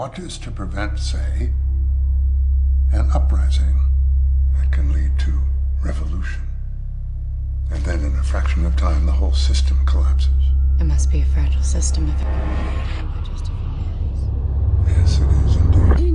plot is to prevent, say, an uprising that can lead to revolution. And then in a fraction of time, the whole system collapses. It must be a fragile system if it can be by just a few days. Yes, it is indeed.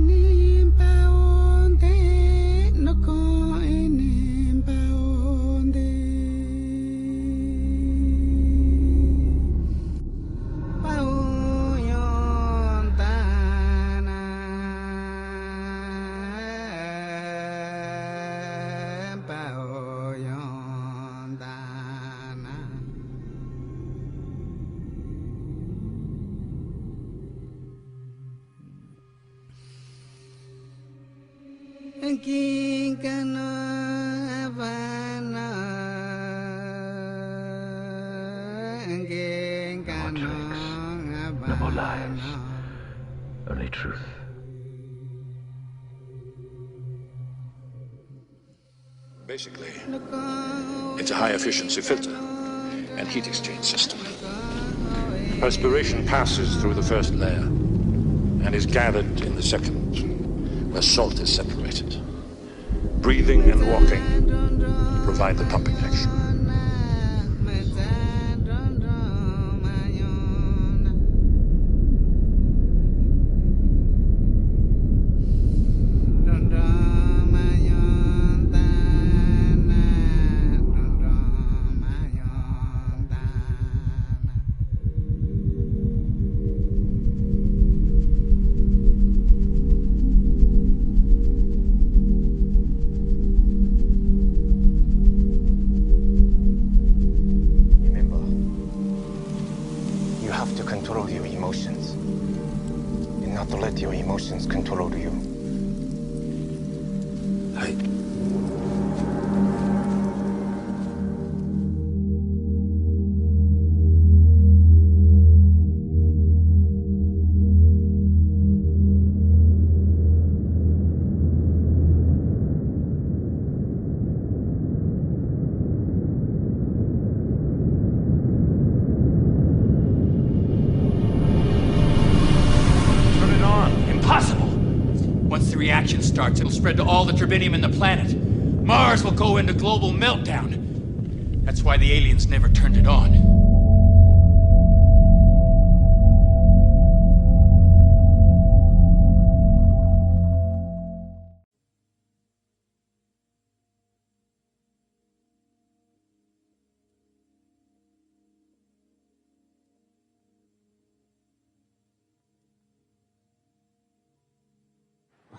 No more lies, only truth. Basically, it's a high-efficiency filter and heat exchange system. Perspiration passes through the first layer and is gathered in the second, where salt is separated. Breathing and walking provide the pumping action. Starts, it'll spread to all the turbinium in the planet. Mars will go into global meltdown. That's why the aliens never turned it on.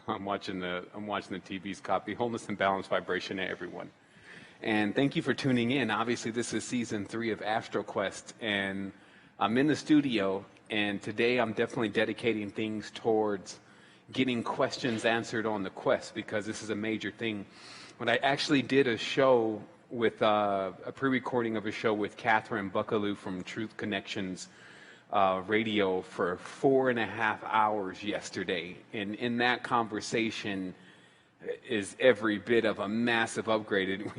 I'm watching the TV's copy. Wholeness and Balance Vibration to everyone. And thank you for tuning in. Obviously, this is season 3 of Astro Quest, and I'm in the studio, and today I'm definitely dedicating things towards getting questions answered on the quest, because this is a major thing. When I actually did a show with a pre-recording of a show with Catherine Buckaloo from Truth Connections radio for 4.5 hours yesterday, and in that conversation is every bit of a massive upgrade.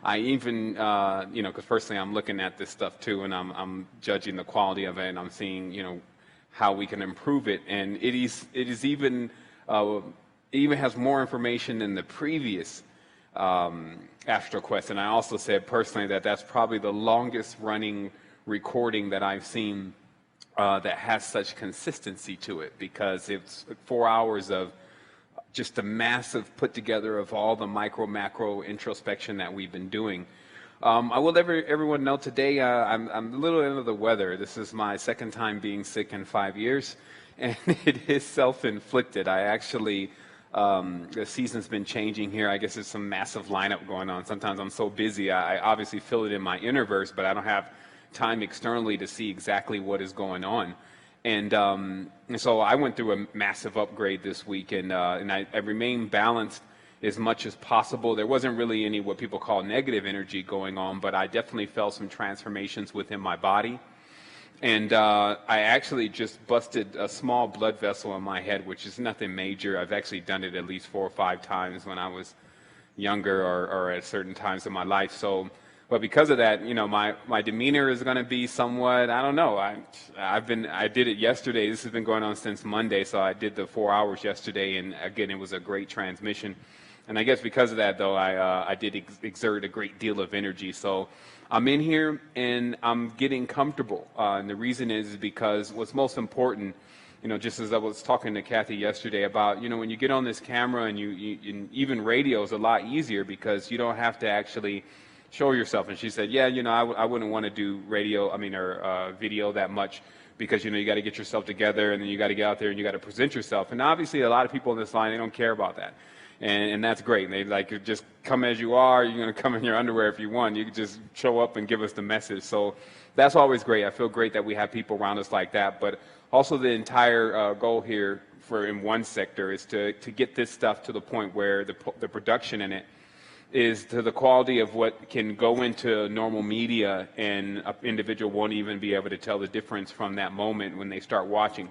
I even because personally I'm looking at this stuff too, and I'm judging the quality of it, and I'm seeing how we can improve it, and it is even has more information than the previous Astro Quest. And I also said personally that that's probably the longest running recording that I've seen that has such consistency to it, because it's 4 hours of just a massive put together of all the micro macro introspection that we've been doing. I will let everyone know today I'm a little under the weather. This is my second time being sick in 5 years, and it is self-inflicted. I actually the season's been changing here. I guess there's some massive lineup going on. Sometimes I'm so busy, I obviously feel it in my innerverse, but I don't have time externally to see exactly what is going on. And so I went through a massive upgrade this week, and I remained balanced as much as possible. There wasn't really any what people call negative energy going on, but I definitely felt some transformations within my body. And I actually just busted a small blood vessel in my head, which is nothing major. I've actually done it at least 4 or 5 times when I was younger or at certain times in my life. So But because of that, you know, my demeanor is going to be somewhat, I don't know. I did it yesterday. This has been going on since Monday, so I did the 4 hours yesterday, and again, it was a great transmission. And I guess because of that, though, I did exert a great deal of energy. So I'm in here and I'm getting comfortable. And the reason is because what's most important, you know, just as I was talking to Kathy yesterday about, you know, when you get on this camera and and even radio is a lot easier because you don't have to actually show yourself. And she said, yeah, you know, I wouldn't want to do radio, or video that much because, you know, you got to get yourself together and then you got to get out there and you got to present yourself. And obviously a lot of people in this line, they don't care about that. And that's great. They like, just come as you are. You're going to come in your underwear if you want. You can just show up and give us the message. So that's always great. I feel great that we have people around us like that. But also the entire goal here in one sector is to get this stuff to the point where the production in it is to the quality of what can go into normal media, and an individual won't even be able to tell the difference from that moment when they start watching.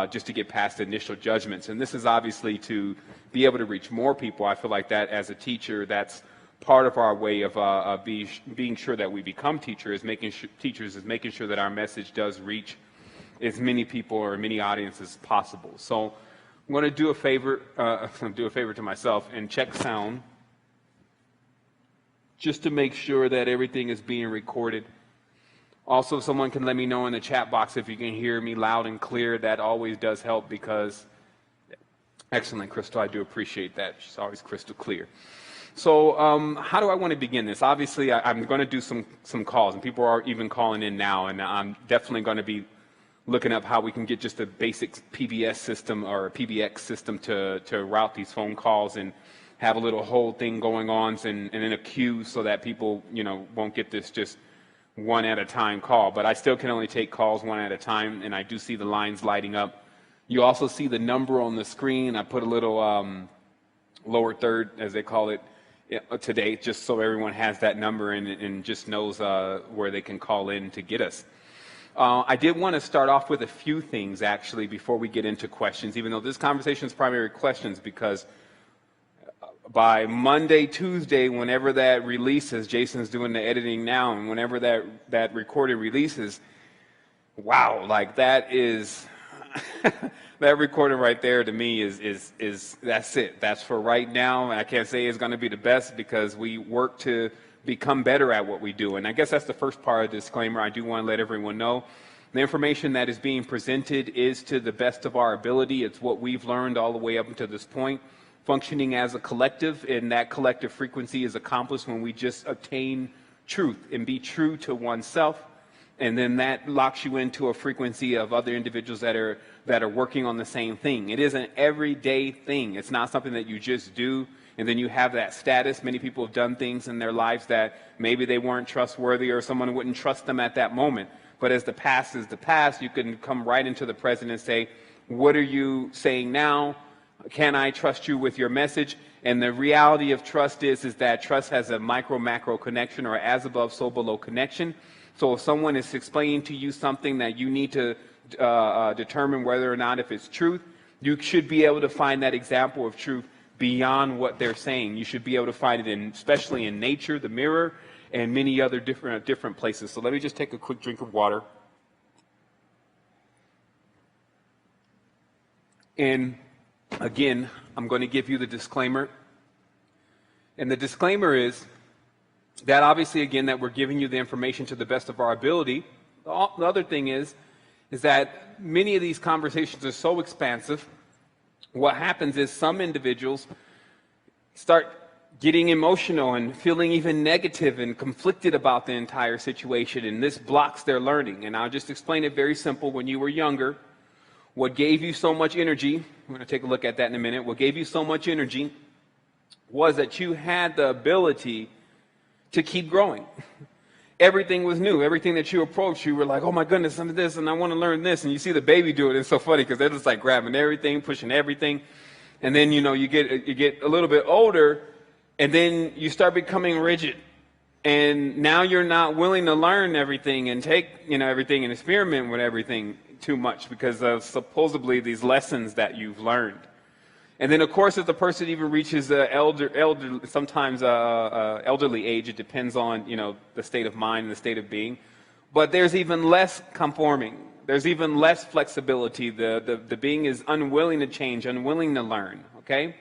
Just to get past the initial judgments. And this is obviously to be able to reach more people. I feel like that as a teacher, that's part of our way of being sure that we become teachers, making sure that our message does reach as many people or many audiences as possible. So I'm going to do a favor to myself and check sound just to make sure that everything is being recorded. Also, if someone can let me know in the chat box if you can hear me loud and clear, that always does help because, excellent, Crystal, I do appreciate that. She's always crystal clear. So how do I want to begin this? Obviously, I'm going to do some calls, and people are even calling in now, and I'm definitely going to be looking up how we can get just a basic PBS system or a PBX system to route these phone calls and have a little whole thing going on and in a queue so that people, you know, won't get this just one at a time call. But I still can only take calls one at a time, and I do see the lines lighting up. You also see the number on the screen. I put a little lower third, as they call it, today, just so everyone has that number and just knows where they can call in to get us. I did want to start off with a few things, actually, before we get into questions, even though this conversation is primarily questions, because by Monday, Tuesday, whenever that releases, Jason's doing the editing now, and whenever that recorded releases, wow, like that is, that recording right there to me is that's it. That's for right now. I can't say it's going to be the best because we work to become better at what we do. And I guess that's the first part of the disclaimer. I do want to let everyone know the information that is being presented is to the best of our ability. It's what we've learned all the way up until this point. Functioning as a collective, and that collective frequency is accomplished when we just attain truth and be true to oneself, and then that locks you into a frequency of other individuals that are working on the same thing. It is an everyday thing. It's not something that you just do and then you have that status. Many people have done things in their lives that maybe they weren't trustworthy or someone wouldn't trust them at that moment. But as the past is the past, you can come right into the present and say, what are you saying now? Can I trust you with your message? And the reality of trust is that trust has a micro-macro connection, or as above, so below connection. So if someone is explaining to you something that you need to determine whether or not if it's truth, you should be able to find that example of truth beyond what they're saying. You should be able to find it especially in nature, the mirror, and many other different places. So let me just take a quick drink of water. And again, I'm going to give you the disclaimer. And the disclaimer is that obviously, again, that we're giving you the information to the best of our ability. The other thing is that many of these conversations are so expansive. What happens is some individuals start getting emotional and feeling even negative and conflicted about the entire situation, and this blocks their learning. And I'll just explain it very simple. When you were younger, what gave you so much energy, we're going to take a look at that in a minute, what gave you so much energy was that you had the ability to keep growing. Everything was new. Everything that you approached, you were like, oh my goodness, I'm this, and I want to learn this. And you see the baby do it. It's so funny because they're just like grabbing everything, pushing everything. And then, you know, you get a little bit older, and then you start becoming rigid. And now you're not willing to learn everything and take, you know, everything and experiment with everything too much because of supposedly these lessons that you've learned. And then, of course, if the person even reaches sometimes elderly age, it depends on, you know, the state of mind and the state of being. But there's even less conforming. There's even less flexibility. The being is unwilling to change, unwilling to learn, okay?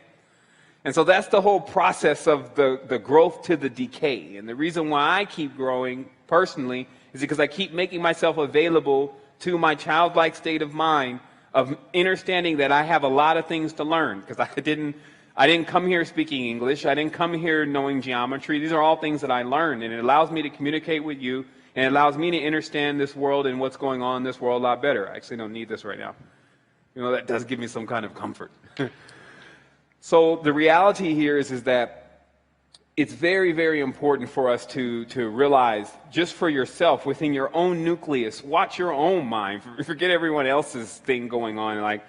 And so that's the whole process of the growth to the decay. And the reason why I keep growing personally is because I keep making myself available to my childlike state of mind of understanding that I have a lot of things to learn, because I didn't come here speaking English. I didn't come here knowing geometry. These are all things that I learned, and it allows me to communicate with you, and it allows me to understand this world and what's going on in this world a lot better. I actually don't need this right now. You know, that does give me some kind of comfort. So the reality here is that it's very, very important for us to realize, just for yourself, within your own nucleus, watch your own mind. Forget everyone else's thing going on. Like,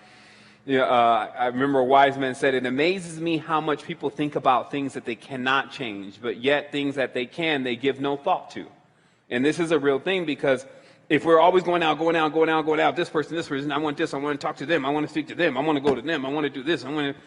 you know, I remember a wise man said, it amazes me how much people think about things that they cannot change, but yet things that they can, they give no thought to. And this is a real thing, because if we're always going out, this person, I want this, I want to talk to them, I want to speak to them, I want to go to them, I want to do this, I want to...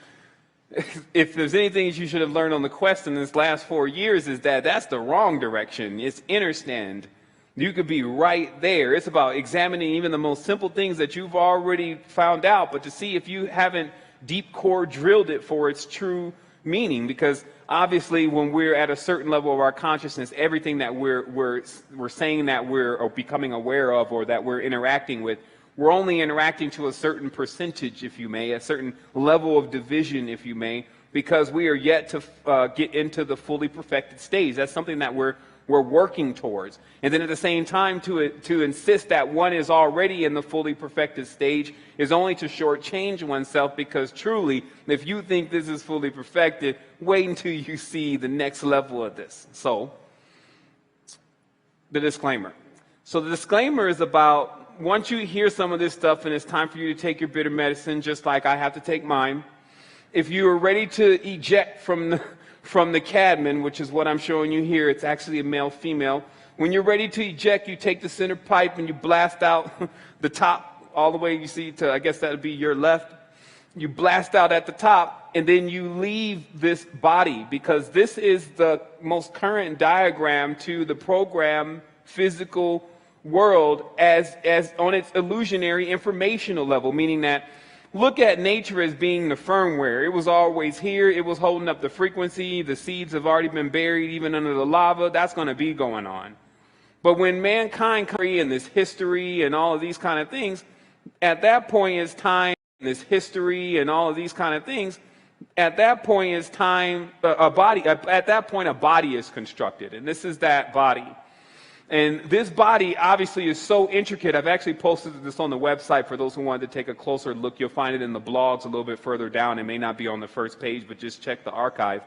If there's anything you should have learned on the quest in this last 4 years, is that that's the wrong direction. It's understand. You could be right there. It's about examining even the most simple things that you've already found out, but to see if you haven't deep core drilled it for its true meaning. Because obviously when we're at a certain level of our consciousness, everything that we're saying that we're becoming aware of, or that we're interacting with, we're only interacting to a certain percentage, if you may, a certain level of division, if you may, because we are yet to get into the fully perfected stage. That's something that we're working towards. And then at the same time, to insist that one is already in the fully perfected stage is only to shortchange oneself, because truly, if you think this is fully perfected, wait until you see the next level of this. So, the disclaimer. So the disclaimer is about, once you hear some of this stuff and it's time for you to take your bitter medicine, just like I have to take mine, if you are ready to eject from the cadman, which is what I'm showing you here, it's actually a male-female. When you're ready to eject, you take the center pipe and you blast out the top all the way, you see, to, I guess that would be your left. You blast out at the top, and then you leave this body, because this is the most current diagram to the program physical world as on its illusionary informational level, meaning that look at nature as being the firmware. It was always here. It was holding up the frequency. The seeds have already been buried even under the lava. That's going to be going on. But when mankind in this history and all of these kind of things, at that point is time, this history and all of these kind of things, at that point is time, at that point a body is constructed, and this is that body. And this body obviously is so intricate. I've actually posted this on the website for those who wanted to take a closer look. You'll find it in the blogs a little bit further down. It may not be on the first page, but just check the archive.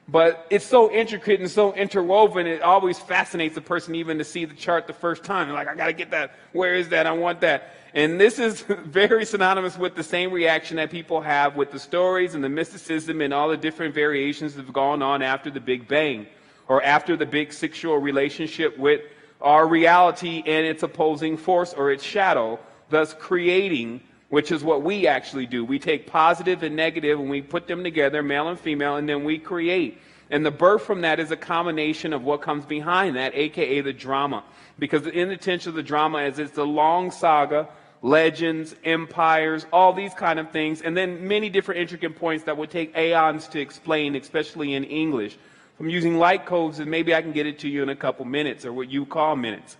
But it's so intricate and so interwoven, it always fascinates the person even to see the chart the first time. They're like, I got to get that. Where is that? I want that. And this is very synonymous with the same reaction that people have with the stories and the mysticism and all the different variations that have gone on after the Big Bang, or after the big sexual relationship with our reality and its opposing force or its shadow, thus creating, which is what we actually do. We take positive and negative and we put them together, male and female, and then we create. And the birth from that is a combination of what comes behind that, aka the drama. Because the intention of the drama is it's a long saga, legends, empires, all these kind of things, and then many different intricate points that would take aeons to explain, especially in English. I'm using light codes, and maybe I can get it to you in a couple minutes, or what you call minutes.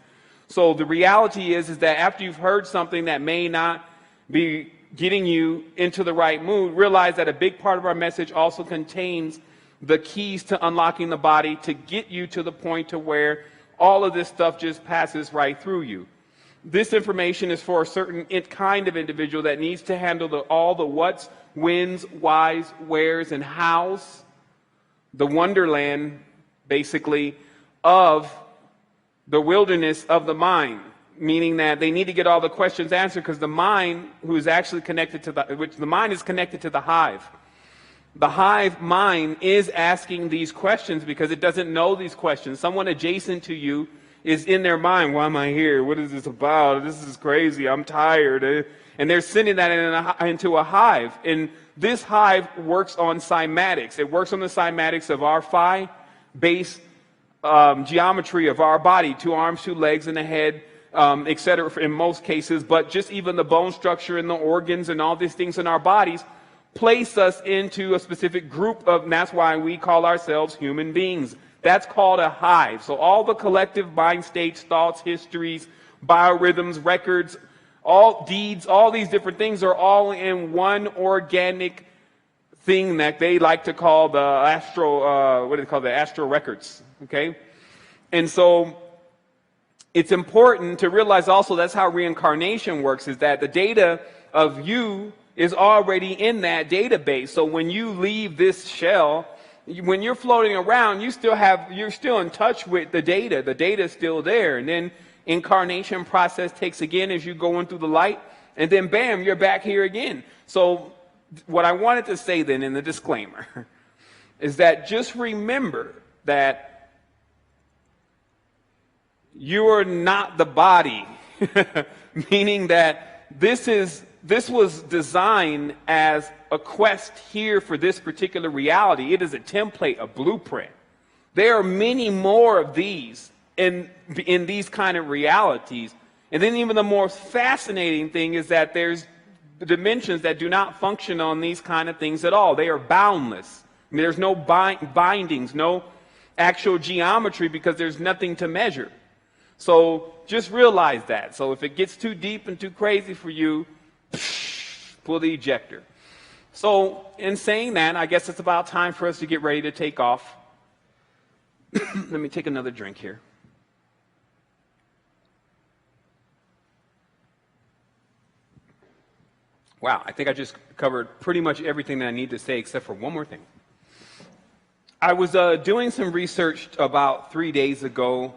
So the reality is that after you've heard something that may not be getting you into the right mood, realize that a big part of our message also contains the keys to unlocking the body to get you to the point to where all of this stuff just passes right through you. This information is for a certain kind of individual that needs to handle all the whats, whens, whys, wheres, and hows, the wonderland, basically, of the wilderness of the mind, meaning that they need to get all the questions answered, because the mind, who is actually connected to the mind is connected to the hive. The hive mind is asking these questions because it doesn't know these questions. Someone adjacent to you is in their mind. Why am I here? What is this about? This is crazy. I'm tired. And they're sending that into a hive. And this hive works on cymatics. It works on the cymatics of our phi base geometry of our body, 2 arms, 2 legs, and a head, etc. in most cases. But just even the bone structure and the organs and all these things in our bodies place us into a specific group of, and that's why we call ourselves human beings. That's called a hive. So all the collective mind states, thoughts, histories, biorhythms, records, all deeds, all these different things are all in one organic thing that they like to call the astral, what do they call the astral records, okay? And so it's important to realize also that's how reincarnation works, is that the data of you is already in that database. So when you leave this shell, when you're floating around, you're still in touch with the data. The data is still there. And then incarnation process takes again as you go in through the light, and then bam, you're back here again. So what I wanted to say then in the disclaimer is that just remember that you are not the body, meaning that this was designed as a quest here for this particular reality. It is a template, a blueprint. There are many more of these in these kind of realities. And then even the more fascinating thing is that there's dimensions that do not function on these kind of things at all. They are boundless. I mean, there's no bindings, no actual geometry, because there's nothing to measure. So just realize that. So if it gets too deep and too crazy for you, pull the ejector. So in saying that, I guess it's about time for us to get ready to take off. Let me take another drink here. Wow, I think I just covered pretty much everything that I need to say except for one more thing. I was doing some research about 3 days ago,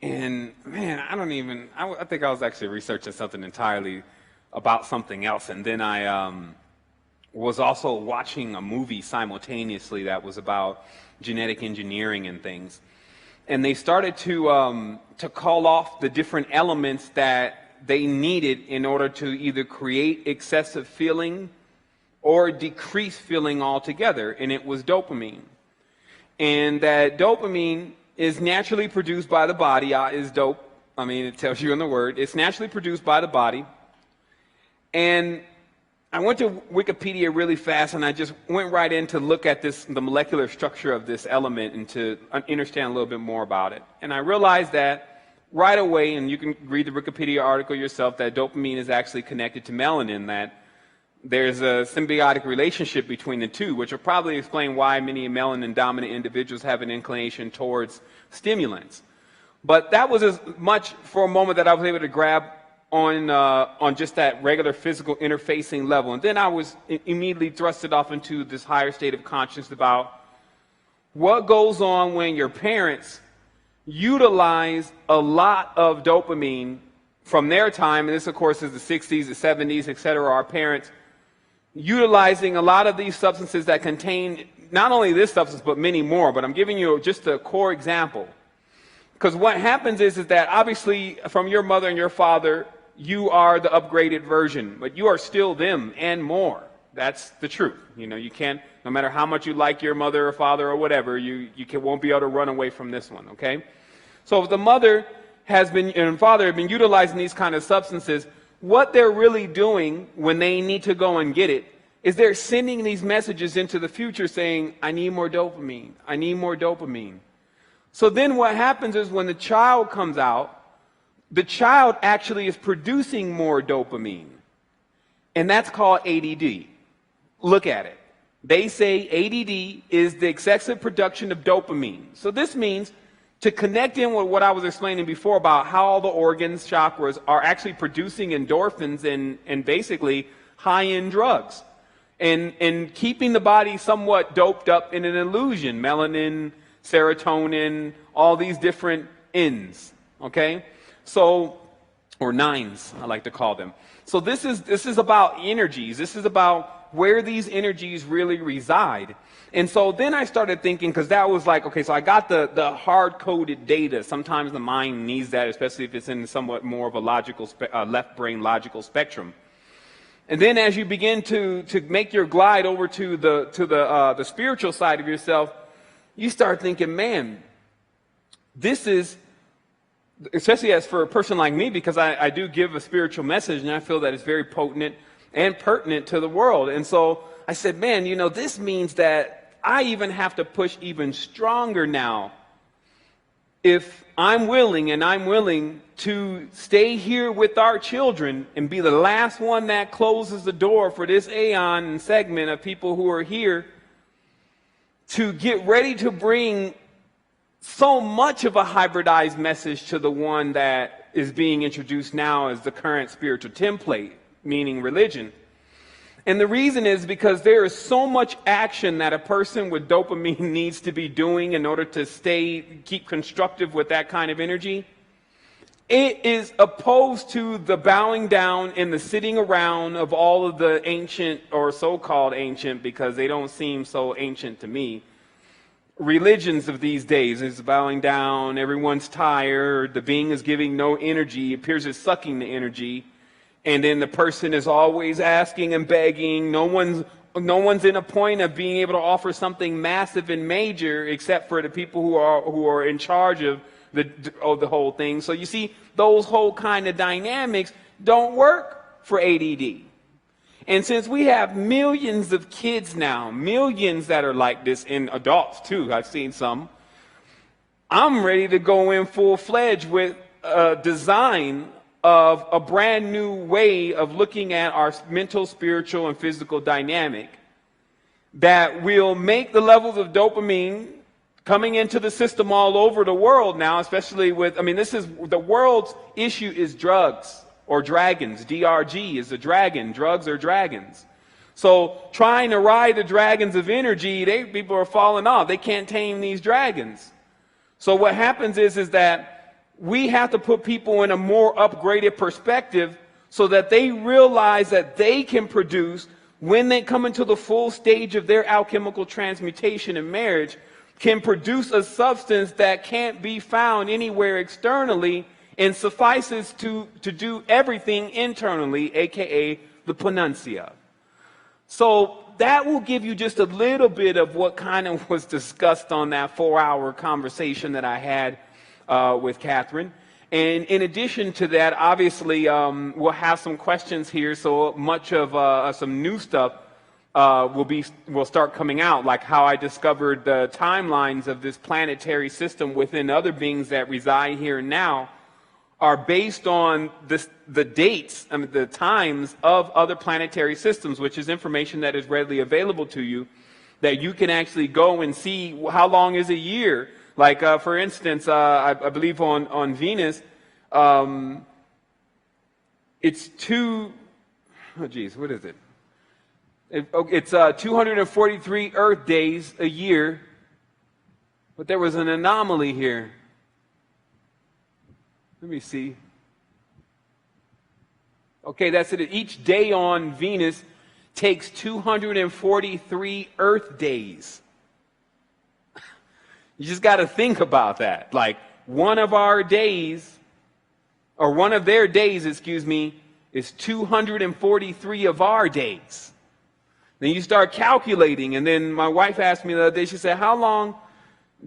and man, I think I was actually researching something entirely about something else, and then I was also watching a movie simultaneously that was about genetic engineering and things. And they started to call off the different elements that they needed in order to either create excessive feeling or decrease feeling altogether, and it was dopamine. And that dopamine is naturally produced by the body. Is dope. I mean, it tells you in the word. It's naturally produced by the body. And I went to Wikipedia really fast, and I just went right in to look at the molecular structure of this element and to understand a little bit more about it. And I realized that right away, and you can read the Wikipedia article yourself, that dopamine is actually connected to melanin, that there's a symbiotic relationship between the two, which will probably explain why many melanin-dominant individuals have an inclination towards stimulants. But that was as much for a moment that I was able to grab on just that regular physical interfacing level. And then I was immediately thrusted off into this higher state of consciousness about what goes on when your parents utilize a lot of dopamine from their time, and this of course is the 60s, the 70s, etc. Our parents utilizing a lot of these substances that contain not only this substance but many more, but I'm giving you just a core example. Because what happens is that obviously from your mother and your father, you are the upgraded version, but you are still them and more. That's the truth. You know, you can't, no matter how much you like your mother or father or whatever, won't be able to run away from this one, okay? So if the mother and father have been utilizing these kind of substances, what they're really doing when they need to go and get it is they're sending these messages into the future saying, I need more dopamine. I need more dopamine. So then what happens is when the child comes out, the child actually is producing more dopamine. And that's called ADD. Look at it. They say ADD is the excessive production of dopamine. So this means to connect in with what I was explaining before about how all the organs, chakras, are actually producing endorphins and basically high-end drugs. And keeping the body somewhat doped up in an illusion. Melanin, serotonin, all these different ends. Okay? So, or nines, I like to call them. So this is about energies. This is about where these energies really reside. And so then I started thinking, because that was like, okay, so I got the hard-coded data. Sometimes the mind needs that, especially if it's in somewhat more of a logical, left brain logical spectrum. And then as you begin to make your glide over to the spiritual side of yourself, you start thinking, man, this is, especially as for a person like me, because I do give a spiritual message, and I feel that it's very potent and pertinent to the world. And so I said, man, you know, this means that I even have to push even stronger now if I'm willing to stay here with our children and be the last one that closes the door for this aeon and segment of people who are here, to get ready to bring so much of a hybridized message to the one that is being introduced now as the current spiritual template, meaning religion. And the reason is because there is so much action that a person with dopamine needs to be doing in order to keep constructive with that kind of energy. It is opposed to the bowing down and the sitting around of all of the ancient, or so-called ancient, because they don't seem so ancient to me, religions of these days. Is bowing down, everyone's tired, the being is giving no energy, appears as sucking the energy. And then the person is always asking and begging. No one's in a point of being able to offer something massive and major, except for the people who are in charge of the whole thing. So you see, those whole kind of dynamics don't work for ADD. And since we have millions of kids now, millions that are like this, and adults too, I've seen some, I'm ready to go in full-fledged with a design of a brand new way of looking at our mental, spiritual, and physical dynamic that will make the levels of dopamine coming into the system all over the world now, especially with, I mean, this is, the world's issue is drugs or dragons. DRG is a dragon. Drugs are dragons. So trying to ride the dragons of energy, people are falling off. They can't tame these dragons. So what happens is that we have to put people in a more upgraded perspective so that they realize that they can produce, when they come into the full stage of their alchemical transmutation and marriage, can produce a substance that can't be found anywhere externally and suffices to do everything internally, aka the panuncia. So that will give you just a little bit of what kind of was discussed on that 4-hour conversation that I had with Catherine. And in addition to that, obviously, we'll have some questions here. So much of some new stuff will start coming out, like how I discovered the timelines of this planetary system within other beings that reside here and now are based on the dates, I mean, the times of other planetary systems, which is information that is readily available to you, that you can actually go and see how long is a year. Like, for instance, I believe on Venus, it's what is it? It's 243 Earth days a year, but there was an anomaly here. Let me see. Okay, that's it. Each day on Venus takes 243 Earth days. You just got to think about that. Like, one of their days, is 243 of our days. Then you start calculating, and then my wife asked me the other day, she said, how long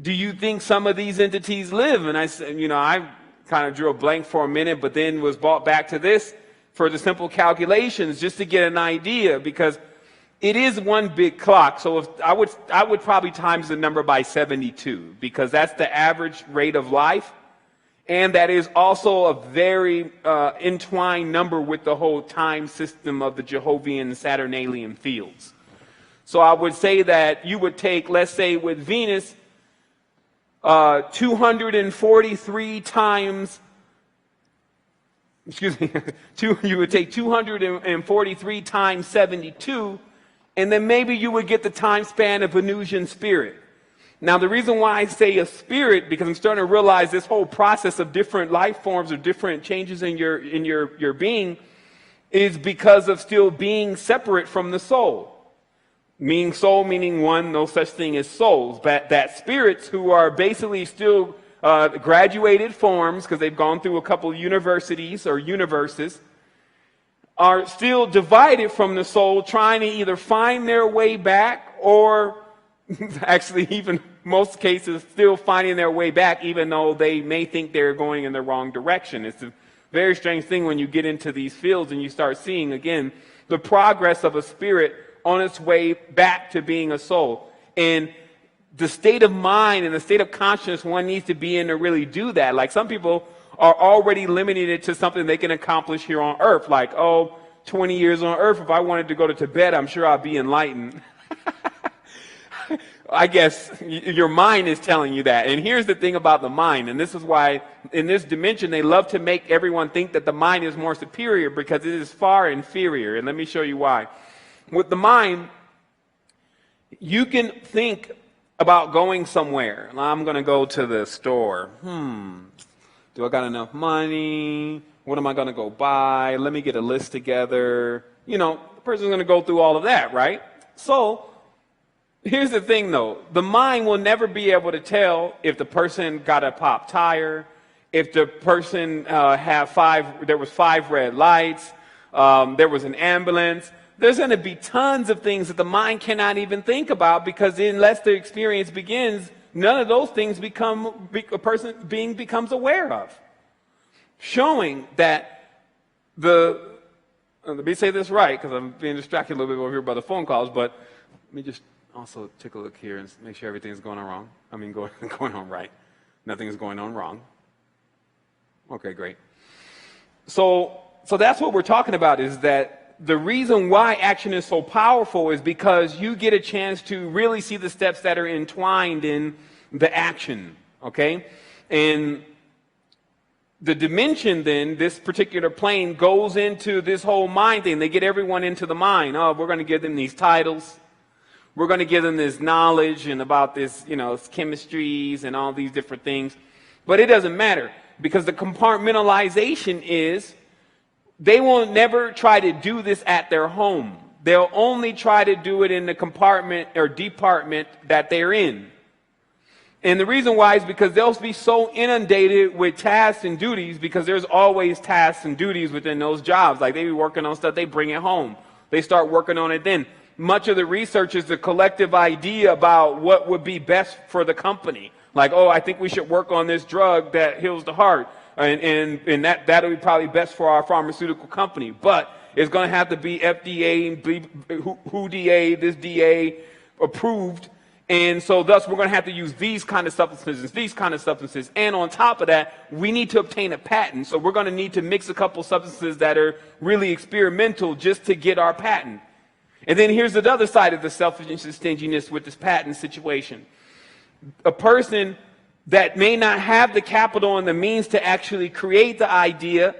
do you think some of these entities live? And I said, I kind of drew a blank for a minute, but then was brought back to this for the simple calculations just to get an idea, because it is one big clock. So if I would probably times the number by 72, because that's the average rate of life. And that is also a very entwined number with the whole time system of the Jehovian Saturnalian fields. So I would say that you would take, let's say with Venus, 243 times, you would take 243 times 72, and then maybe you would get the time span of Venusian spirit. Now, the reason why I say a spirit, because I'm starting to realize this whole process of different life forms or different changes in your being is because of still being separate from the soul. meaning soul, meaning one, no such thing as souls, but that spirits who are basically still graduated forms, because they've gone through a couple universities or universes, are still divided from the soul, trying to either find their way back or actually even most cases still finding their way back, even though they may think they're going in the wrong direction. It's a very strange thing when you get into these fields and you start seeing, again, the progress of a spirit on its way back to being a soul. And the state of mind and the state of consciousness one needs to be in to really do that. Like, some people are already limited to something they can accomplish here on Earth. Like, 20 years on Earth, if I wanted to go to Tibet, I'm sure I'd be enlightened. I guess your mind is telling you that. And here's the thing about the mind, and this is why in this dimension they love to make everyone think that the mind is more superior, because it is far inferior. And let me show you why. With the mind, you can think about going somewhere. I'm going to go to the store. Do I got enough money? What am I going to go buy? Let me get a list together. You know, the person's going to go through all of that, right? So here's the thing, though. The mind will never be able to tell if the person got a pop tire, if the person there was 5 red lights, there was an ambulance. There's going to be tons of things that the mind cannot even think about, because unless the experience begins, none of those things a person becomes aware of. Showing that let me say this right, because I'm being distracted a little bit over here by the phone calls, but let me just also take a look here and make sure everything's going on wrong. Going on right. Nothing's going on wrong. Okay, great. So that's what we're talking about, is that the reason why action is so powerful is because you get a chance to really see the steps that are entwined in the action, okay? And the dimension then, this particular plane, goes into this whole mind thing. They get everyone into the mind. We're going to give them these titles. We're going to give them this knowledge and about this, chemistries and all these different things. But it doesn't matter, because the compartmentalization is they will never try to do this at their home. They'll only try to do it in the compartment or department that they're in. And the reason why is because they'll be so inundated with tasks and duties, because there's always tasks and duties within those jobs. Like, they be working on stuff, they bring it home. They start working on it then. Much of the research is the collective idea about what would be best for the company. Like, I think we should work on this drug that heals the heart. And that'll be probably best for our pharmaceutical company. But it's going to have to be FDA, who DA, this DA approved. And so thus we're going to have to use these kind of substances, And on top of that, we need to obtain a patent. So we're going to need to mix a couple substances that are really experimental just to get our patent. And then here's the other side of the selfishness and stinginess with this patent situation. A person that may not have the capital and the means to actually create the idea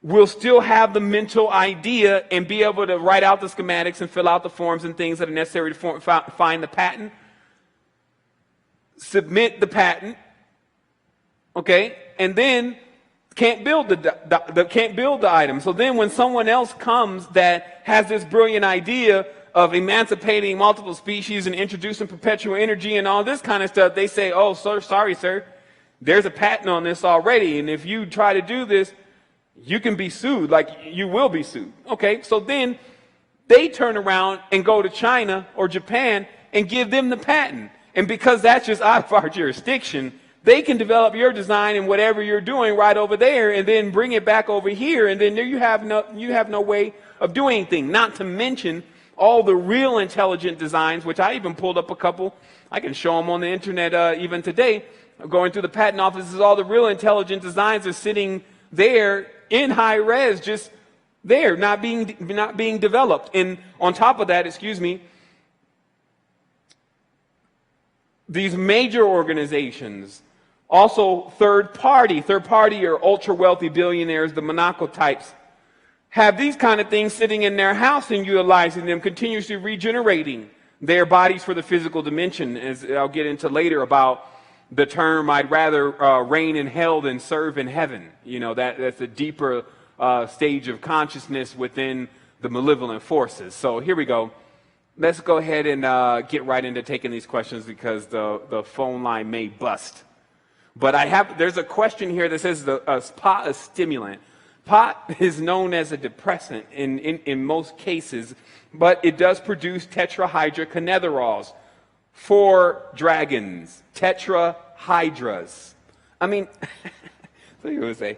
will still have the mental idea and be able to write out the schematics and fill out the forms and things that are necessary to find the patent, submit the patent, okay, and then can't build the item. So then when someone else comes that has this brilliant idea of emancipating multiple species and introducing perpetual energy and all this kind of stuff, they say, sorry, sir, there's a patent on this already, and if you try to do this, you can be sued, like you will be sued. Okay, so then they turn around and go to China or Japan and give them the patent. And because that's just out of our jurisdiction, they can develop your design and whatever you're doing right over there and then bring it back over here, and then there you have no way of doing anything. Not to mention all the real intelligent designs, which I even pulled up a couple. I can show them on the internet even today. Going through the patent offices, all the real intelligent designs are sitting there in high res, just there, not being developed. And on top of that, these major organizations, also third party or ultra wealthy billionaires, the Monaco types, have these kind of things sitting in their house and utilizing them, continuously regenerating their bodies for the physical dimension, as I'll get into later about the term, I'd rather reign in hell than serve in heaven. That's a deeper stage of consciousness within the malevolent forces. So here we go. let's go ahead and get right into taking these questions because the phone line may bust. But there's a question here that says pot, a stimulant. Pot is known as a depressant in most cases, but it does produce tetrahydrocannabinols. 4 dragons, tetrahydras. I mean, so you would say,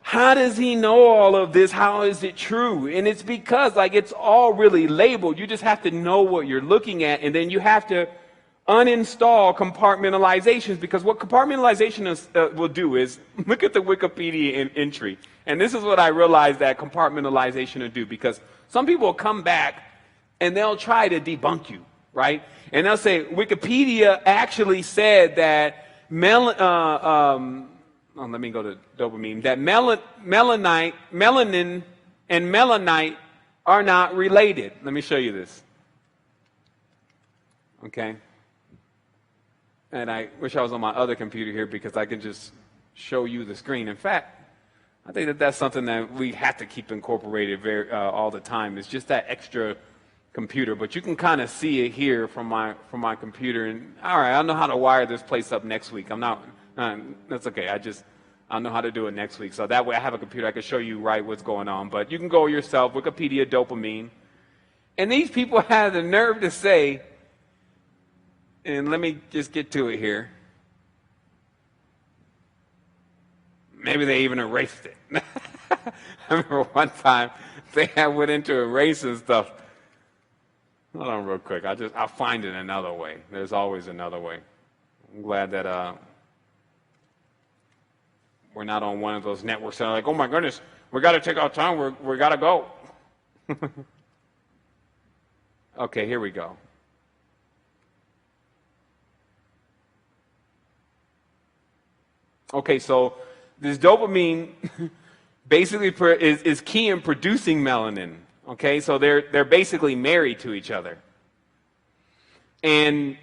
how does he know all of this? How is it true? And it's because, like, it's all really labeled. You just have to know what you're looking at, and then you have to uninstall compartmentalizations, because what compartmentalization will do is look at the Wikipedia entry. And this is what I realized that compartmentalization will do, because some people will come back and they'll try to debunk you, right? And they'll say, Wikipedia actually said that let me go to dopamine, that melanin and melanite are not related. Let me show you this. Okay. And I wish I was on my other computer here because I can just show you the screen. In fact, I think that that's something that we have to keep incorporated all the time. It's just that extra computer. But you can kind of see it here from my computer. And all right, I know how to wire this place up next week. That's okay. I know how to do it next week. So that way I have a computer. I can show you right what's going on. But you can go yourself, Wikipedia, dopamine. And these people have the nerve to say, and let me just get to it here. Maybe they even erased it. I remember one time they went into erasing stuff. Hold on real quick. I'll find it another way. There's always another way. I'm glad that we're not on one of those networks that are like, oh my goodness, we got to take our time. We got to go. Okay, here we go. Okay, so this dopamine basically is key in producing melanin. Okay, so they're basically married to each other. And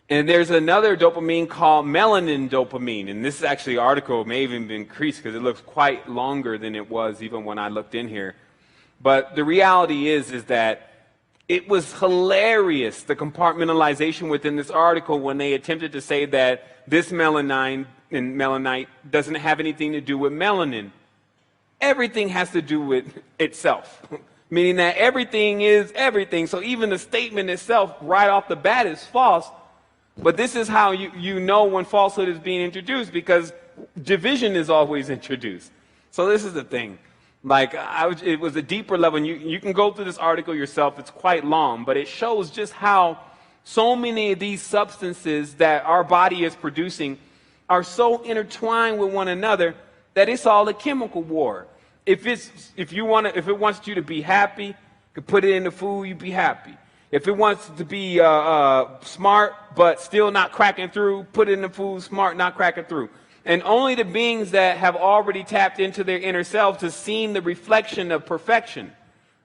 there's another dopamine called melanin dopamine. And this is actually an article may even be increased because it looks quite longer than it was even when I looked in here. But the reality is that it was hilarious, the compartmentalization within this article when they attempted to say that this melanin and melanite doesn't have anything to do with melanin. Everything has to do with itself, meaning that everything is everything. So even the statement itself right off the bat is false. But this is how you know when falsehood is being introduced, because division is always introduced. So this is the thing. Like, it was a deeper level. And you can go through this article yourself. It's quite long, but it shows just how so many of these substances that our body is producing are so intertwined with one another that it's all a chemical war. If it wants you to be happy, you can put it in the food, you be happy. If it wants to be smart but still not cracking through, put it in the food, smart, not cracking through. And only the beings that have already tapped into their inner selves have seen the reflection of perfection,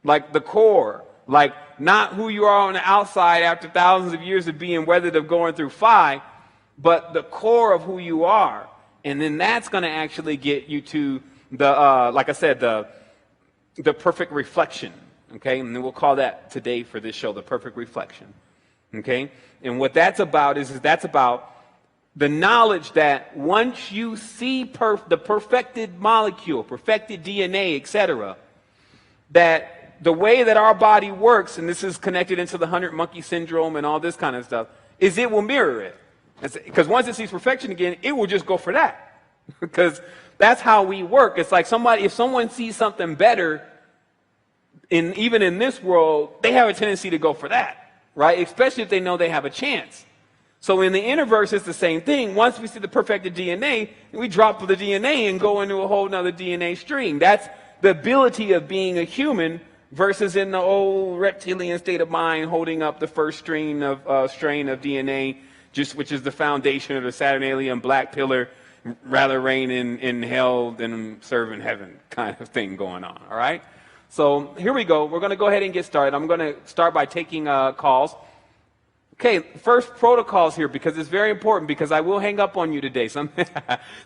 like the core, like not who you are on the outside after thousands of years of being weathered, of going through fire, but the core of who you are. And then that's going to actually get you to the, like I said, the perfect reflection. Okay, and then we'll call that today for this show, the perfect reflection. Okay, and what that's about is that's about the knowledge that once you see the perfected molecule, perfected DNA, etc., that the way that our body works, and this is connected into the 100 monkey syndrome and all this kind of stuff, is it will mirror it. Because once it sees perfection again, it will just go for that. Because that's how we work. It's like if someone sees something better, even in this world, they have a tendency to go for that, right? Especially if they know they have a chance. So in the Innerverse, it's the same thing. Once we see the perfected DNA, we drop the DNA and go into a whole nother DNA string. That's the ability of being a human versus in the old reptilian state of mind, holding up the first strain of DNA, which is the foundation of the Saturnalian black pillar, rather reign in hell than serve in heaven kind of thing going on, all right? So here we go. We're going to go ahead and get started. I'm going to start by taking calls. Okay, first protocols here, because it's very important, because I will hang up on you today.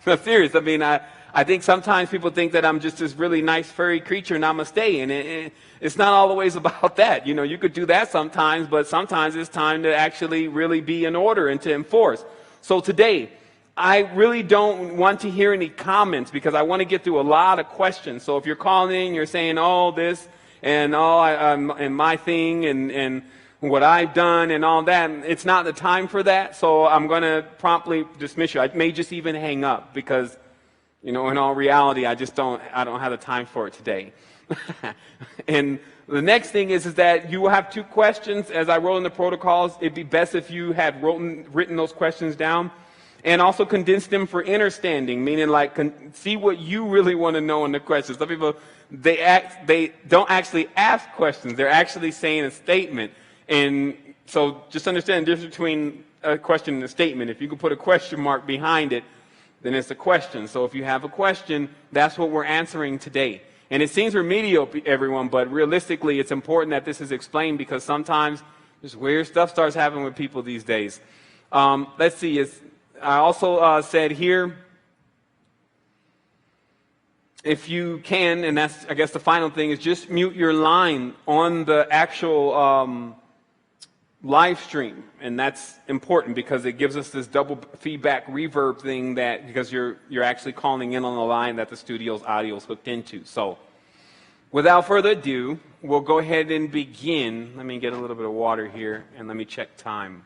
No, serious. I mean, I think sometimes people think that I'm just this really nice furry creature, namaste, and it's not always about that. You know, you could do that sometimes, but sometimes it's time to actually really be in order and to enforce. So today, I really don't want to hear any comments, because I want to get through a lot of questions. So if you're calling in, you're saying, oh, this, and oh, and my thing, and what I've done and all that, it's not the time for that, so I'm going to promptly dismiss you. I may just even hang up, because, you know, in all reality, I don't have the time for it today. And the next thing is that you will have 2 questions. As I wrote in the protocols, it'd be best if you had written those questions down, and also condense them for understanding, meaning like see what you really want to know in the questions. Some people, they don't actually ask questions, they're actually saying a statement. And so just understand the difference between a question and a statement. If you can put a question mark behind it, then it's a question. So if you have a question, that's what we're answering today. And it seems remedial, everyone, but realistically, it's important that this is explained, because sometimes this weird stuff starts happening with people these days. Let's see. I also said here, if you can, and that's, I guess, the final thing, is just mute your line on the actual live stream, and that's important, because it gives us this double feedback reverb thing, that because you're actually calling in on the line that the studio's audio is hooked into. So without further ado, we'll go ahead and begin. Let me get a little bit of water here, and let me check time.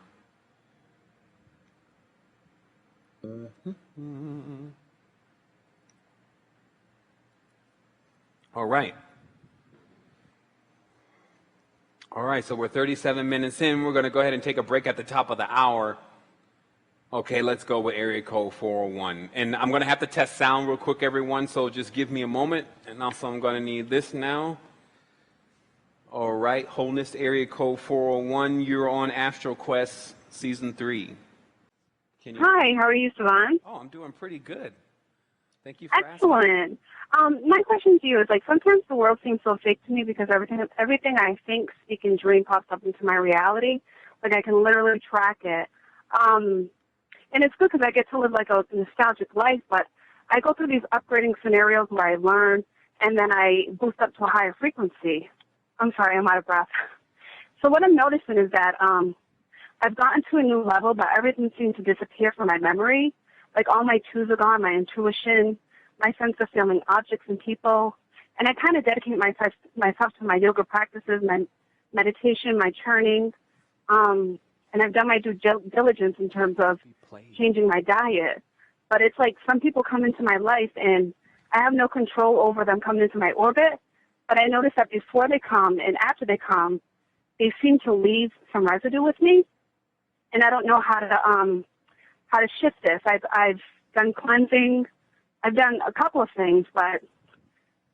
All right. All right, so we're 37 minutes in. We're going to go ahead and take a break at the top of the hour. Okay, let's go with area code 401. And I'm going to have to test sound real quick, everyone, so just give me a moment. And also I'm going to need this now. All right, Wholeness area code 401. You're on Astro Quest Season 3. Hi, how are you, Sevan? Oh, I'm doing pretty good. Thank you for asking. Excellent. My question to you is, like, sometimes the world seems so fake to me, because everything I think, speak, and dream pops up into my reality. Like, I can literally track it. And it's good, because I get to live like a nostalgic life, but I go through these upgrading scenarios where I learn, and then I boost up to a higher frequency. I'm sorry, I'm out of breath. So what I'm noticing is that I've gotten to a new level, but everything seems to disappear from my memory. Like, all my twos are gone, my intuition, my sense of feeling objects and people. And I kind of dedicate myself to my yoga practices, my meditation, my churning. And I've done my due diligence in terms of changing my diet. But it's like some people come into my life, and I have no control over them coming into my orbit. But I notice that before they come and after they come, they seem to leave some residue with me. And I don't know how to shift this. I've done cleansing. I've done a couple of things, but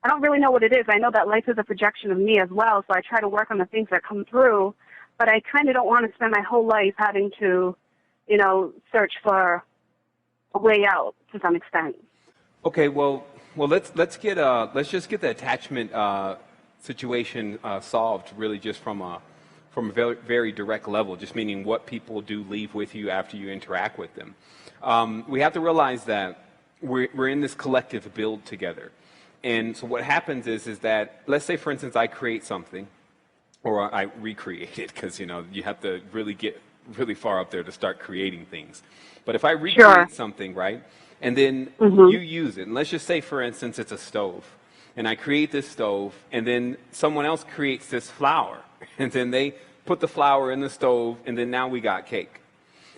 I don't really know what it is. I know that life is a projection of me as well, so I try to work on the things that come through, but I kind of don't want to spend my whole life having to, you know, search for a way out to some extent. Okay, well, let's just get the attachment situation solved, really, just from a very, very direct level, just meaning what people do leave with you after you interact with them. We have to realize that we're in this collective build together. And so what happens is that, let's say, for instance, I create something, or I recreate it, because, you know, you have to really get really far up there to start creating things. But if I recreate something, right, and then you use it, and let's just say, for instance, it's a stove, and I create this stove, and then someone else creates this flour, and then they put the flour in the stove, and then now we got cake.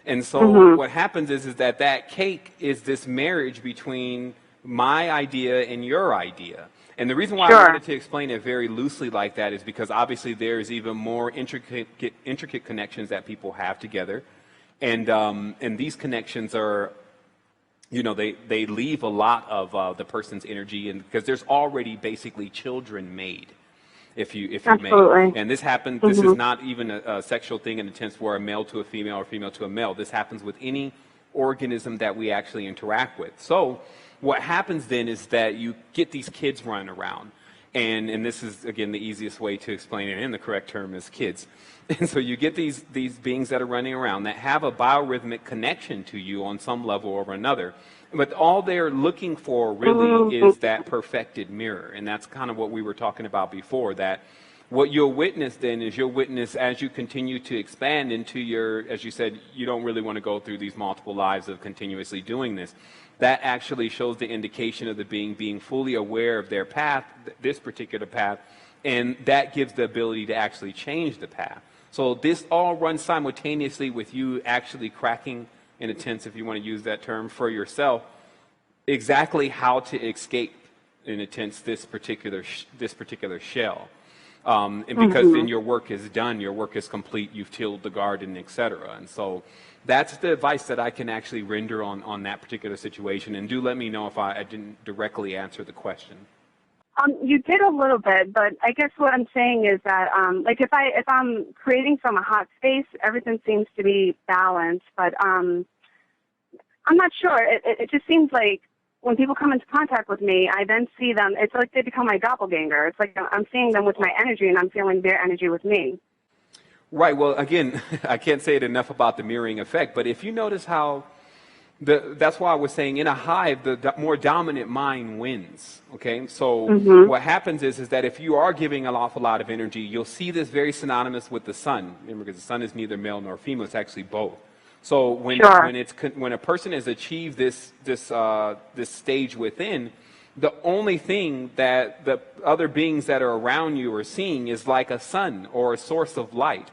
And so what happens is that that cake is this marriage between my idea and your idea. And the reason why I wanted to explain it very loosely like that is because obviously there's even more intricate connections that people have together. And these connections are, you know, they leave a lot of the person's energy, and because there's already basically children made. If you may. And this happens, this is not even a sexual thing in the sense where a male to a female or a female to a male. This happens with any organism that we actually interact with. So what happens then is that you get these kids running around, And this is, again, the easiest way to explain it, and the correct term is kids. And so you get these beings that are running around that have a biorhythmic connection to you on some level or another. But all they're looking for really is that perfected mirror. And that's kind of what we were talking about before, that what you'll witness then is you'll witness as you continue to expand into your, as you said, you don't really want to go through these multiple lives of continuously doing this. That actually shows the indication of the being fully aware of their path, this particular path, and that gives the ability to actually change the path. So this all runs simultaneously with you actually cracking, in a sense, if you want to use that term, for yourself, exactly how to escape, in a sense, this particular shell. And because then your work is done, your work is complete, you've tilled the garden, etc. And so that's the advice that I can actually render on that particular situation. And do let me know if I didn't directly answer the question. You did a little bit, but I guess what I'm saying is that, like, if I'm creating from a hot space, everything seems to be balanced. But I'm not sure. It just seems like when people come into contact with me, I then see them. It's like they become my doppelganger. It's like I'm seeing them with my energy, and I'm feeling their energy with me. Right. Well, again, I can't say it enough about the mirroring effect. But if you notice how that's why I was saying in a hive, the more dominant mind wins. Okay, so what happens is that if you are giving an awful lot of energy, you'll see this very synonymous with the sun. Remember, because the sun is neither male nor female; it's actually both. So when a person has achieved this stage within, the only thing that the other beings that are around you are seeing is like a sun or a source of light,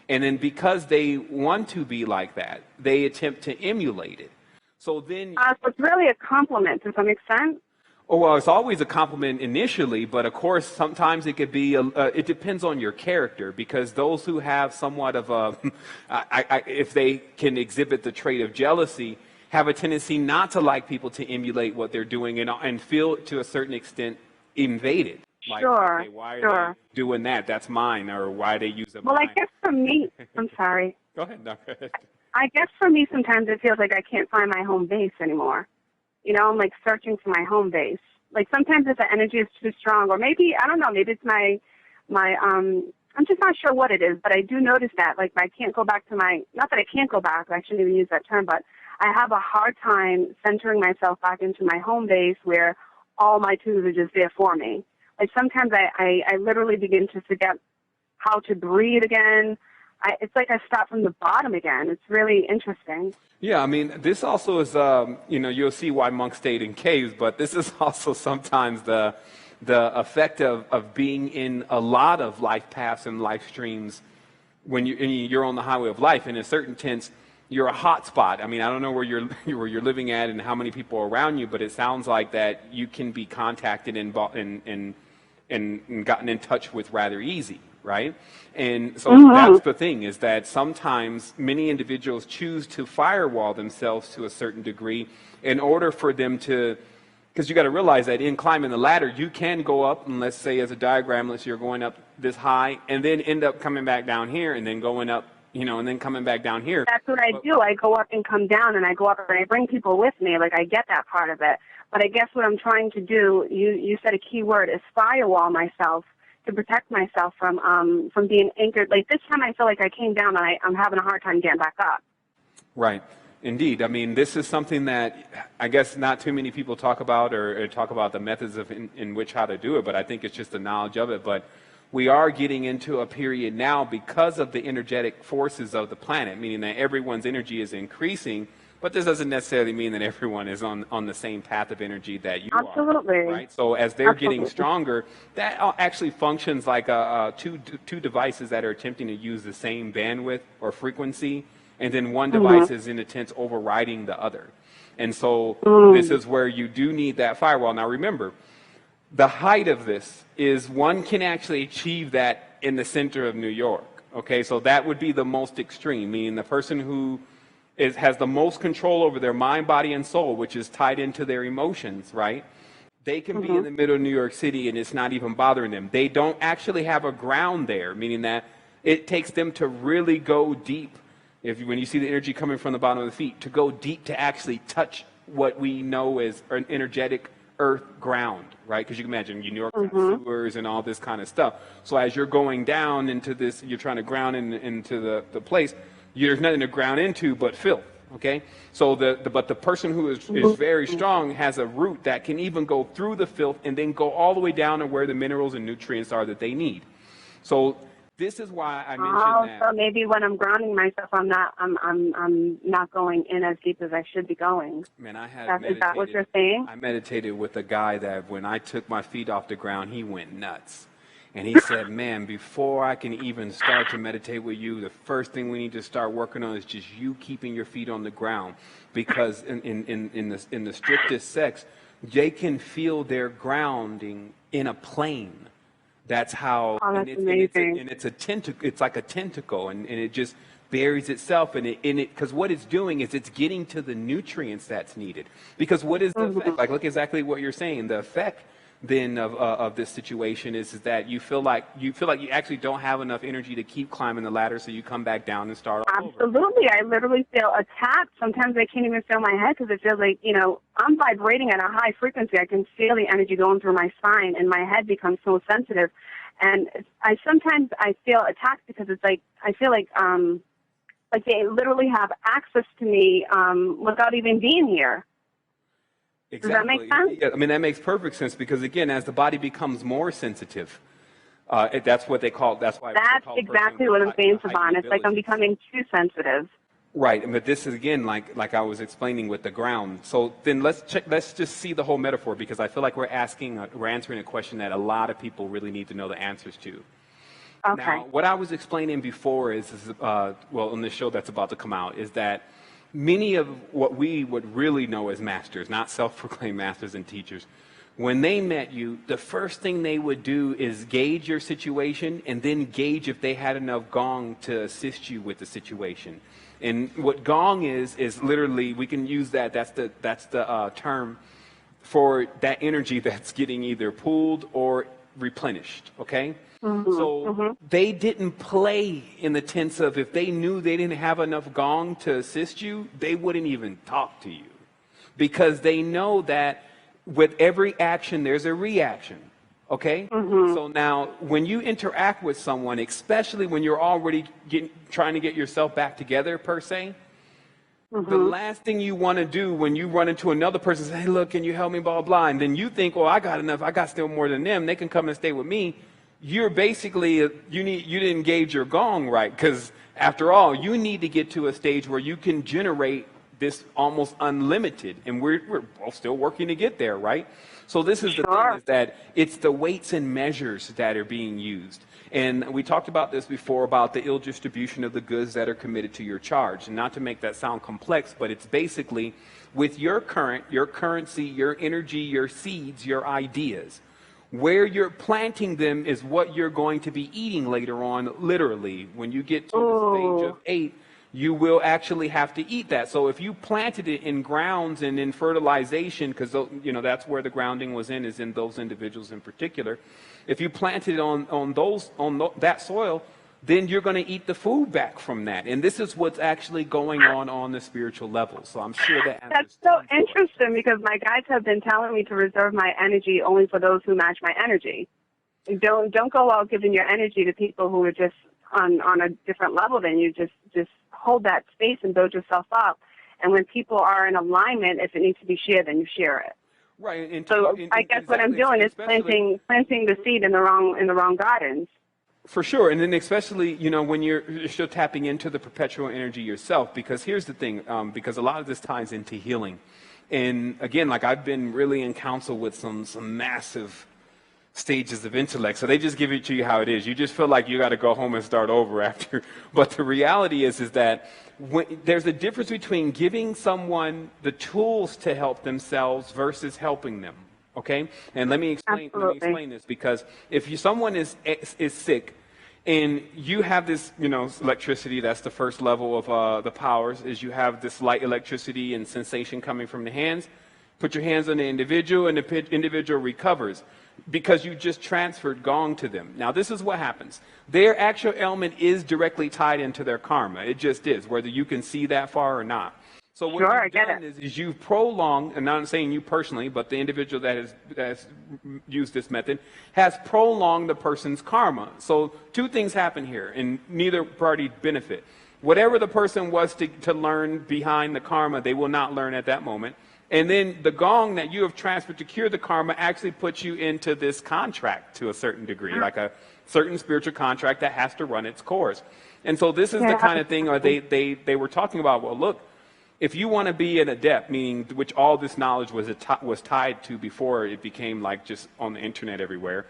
and then because they want to be like that, they attempt to emulate it. So then, so it's really a compliment to some extent. Oh, well, it's always a compliment initially, but of course, sometimes it could be, it depends on your character, because those who have somewhat of a, if they can exhibit the trait of jealousy, have a tendency not to like people to emulate what they're doing and feel, to a certain extent, invaded. Like, okay, why are they doing that? That's mine. Or why they use it. Well, I guess for me, I'm sorry. Go ahead. No, go ahead. I guess for me, sometimes it feels like I can't find my home base anymore. You know, I'm like searching for my home base. Like sometimes if the energy is too strong, or maybe, I don't know, maybe it's my I'm just not sure what it is, but I do notice that, like, I can't go back to not that I can't go back, I shouldn't even use that term, but I have a hard time centering myself back into my home base where all my tools are just there for me. Like sometimes I literally begin to forget how to breathe again. It's like I start from the bottom again. It's really interesting. Yeah, I mean, this also is, you'll see why monks stayed in caves, but this is also sometimes the effect of being in a lot of life paths and life streams when you're on the highway of life. In a certain sense, you're a hot spot. I mean, I don't know where you're living at and how many people are around you, but it sounds like that you can be contacted and gotten in touch with rather easy. Right? And so that's the thing, is that sometimes many individuals choose to firewall themselves to a certain degree in order for them to, because you got to realize that in climbing the ladder, you can go up, and let's say as a diagram, let's say you're going up this high and then end up coming back down here and then going up, and then coming back down here. That's what I do. I go up and come down, and I go up and I bring people with me. Like, I get that part of it. But I guess what I'm trying to do, you said a key word, is firewall myself, to protect myself from being anchored. Like this time I feel like I came down and I'm having a hard time getting back up. Right. Indeed. I mean, this is something that I guess not too many people talk about or talk about the methods in which how to do it, but I think it's just the knowledge of it. But we are getting into a period now because of the energetic forces of the planet, meaning that everyone's energy is increasing. But this doesn't necessarily mean that everyone is on the same path of energy that you Absolutely. are. Right? So as they're getting stronger, that actually functions like two devices that are attempting to use the same bandwidth or frequency, and then one device is in a sense overriding the other. And so this is where you do need that firewall. Now remember, the height of this is one can actually achieve that in the center of New York. Okay, so that would be the most extreme, meaning the person who has the most control over their mind, body, and soul, which is tied into their emotions, right? They can be in the middle of New York City and it's not even bothering them. They don't actually have a ground there, meaning that it takes them to really go deep. When you see the energy coming from the bottom of the feet, to go deep to actually touch what we know as an energetic earth ground, right? Because you can imagine New York sewers and all this kind of stuff. So as you're going down into this, you're trying to ground into the place, there's nothing to ground into but filth, okay? So but the person who is very strong has a root that can even go through the filth and then go all the way down to where the minerals and nutrients are that they need. So this is why I mentioned that. So maybe when I'm grounding myself, I'm not going in as deep as I should be going. Man, is that what you're saying? I meditated with a guy that when I took my feet off the ground, he went nuts. And he said, man, before I can even start to meditate with you, the first thing we need to start working on is just you keeping your feet on the ground. Because in the strictest sense, they can feel their grounding in a plane. That's how, that's amazing. It's a tentacle. It's like a tentacle, and it just buries itself in it. Because what it's doing is it's getting to the nutrients that's needed. Because what is the effect? Like, look exactly what you're saying. The effect then of this situation is that you feel like you actually don't have enough energy to keep climbing the ladder, so you come back down and start all over. Absolutely. I literally feel attacked. Sometimes I can't even feel my head because it feels like, I'm vibrating at a high frequency. I can feel the energy going through my spine, and my head becomes so sensitive. And I feel attacked because it's like, I feel like they literally have access to me without even being here. Exactly. Does that make sense? Yeah, I mean, that makes perfect sense because, again, as the body becomes more sensitive, that's what they call. That's exactly what I'm saying, Sevan. It's like I'm becoming too sensitive. Right, but this is again like I was explaining with the ground. So then let's just see the whole metaphor because I feel like we're answering a question that a lot of people really need to know the answers to. Okay. Now, what I was explaining before is on this show that's about to come out, is that many of what we would really know as masters, not self-proclaimed masters and teachers, when they met you, the first thing they would do is gauge your situation and then gauge if they had enough gong to assist you with the situation. And what gong is literally, we can use that, that's the term for that energy that's getting either pulled or replenished, okay? They didn't play in the sense of if they knew they didn't have enough gong to assist you, they wouldn't even talk to you. Because they know that with every action, there's a reaction. Okay? So now, when you interact with someone, especially when you're already trying to get yourself back together, per se, the last thing you want to do when you run into another person is say, hey, look, can you help me, blah, blah, and then you think, well, I got enough, I got still more than them, they can come and stay with me. You're basically, you didn't gauge your gong right, because after all, you need to get to a stage where you can generate this almost unlimited, and we're both still working to get there, right? So this is the thing, is that it's the weights and measures that are being used. And we talked about this before about the ill distribution of the goods that are committed to your charge. And not to make that sound complex, but it's basically with your current, your currency, your energy, your seeds, your ideas. Where you're planting them is what you're going to be eating later on, literally. When you get to the stage of 8, you will actually have to eat that. So if you planted it in grounds and in fertilization, because that's where the grounding was in, is in those individuals in particular. If you planted it on that soil, then you're going to eat the food back from that. And this is what's actually going on the spiritual level. So I'm sure that that's so interesting because my guides have been telling me to reserve my energy only for those who match my energy. Don't go out giving your energy to people who are just on a different level than you. Just hold that space and build yourself up. And when people are in alignment, if it needs to be shared, then you share it. Right. I guess what I'm doing is planting the seed in the wrong gardens. For sure. And then especially, when you're still tapping into the perpetual energy yourself, because here's the thing, because a lot of this ties into healing. And again, like I've been really in counsel with some massive stages of intellect. So they just give it to you how it is. You just feel like you got to go home and start over after. But the reality is that there's a difference between giving someone the tools to help themselves versus helping them. Okay? And let me explain this, because if someone is sick and you have this, electricity, that's the first level of the powers, is you have this light electricity and sensation coming from the hands. Put your hands on the individual and the individual recovers because you just transferred gong to them. Now, this is what happens. Their actual ailment is directly tied into their karma. It just is, whether you can see that far or not. So what Sure, you've done is you've prolonged, and I'm not saying you personally, but the individual that has used this method has prolonged the person's karma. So two things happen here, and neither party benefit. Whatever the person was to learn behind the karma, they will not learn at that moment. And then the gong that you have transferred to cure the karma actually puts you into this contract to a certain degree, like a certain spiritual contract that has to run its course. And so this is the kind of thing they were talking about. Well, look, if you want to be an adept, meaning which all this knowledge was tied to before it became like just on the internet everywhere,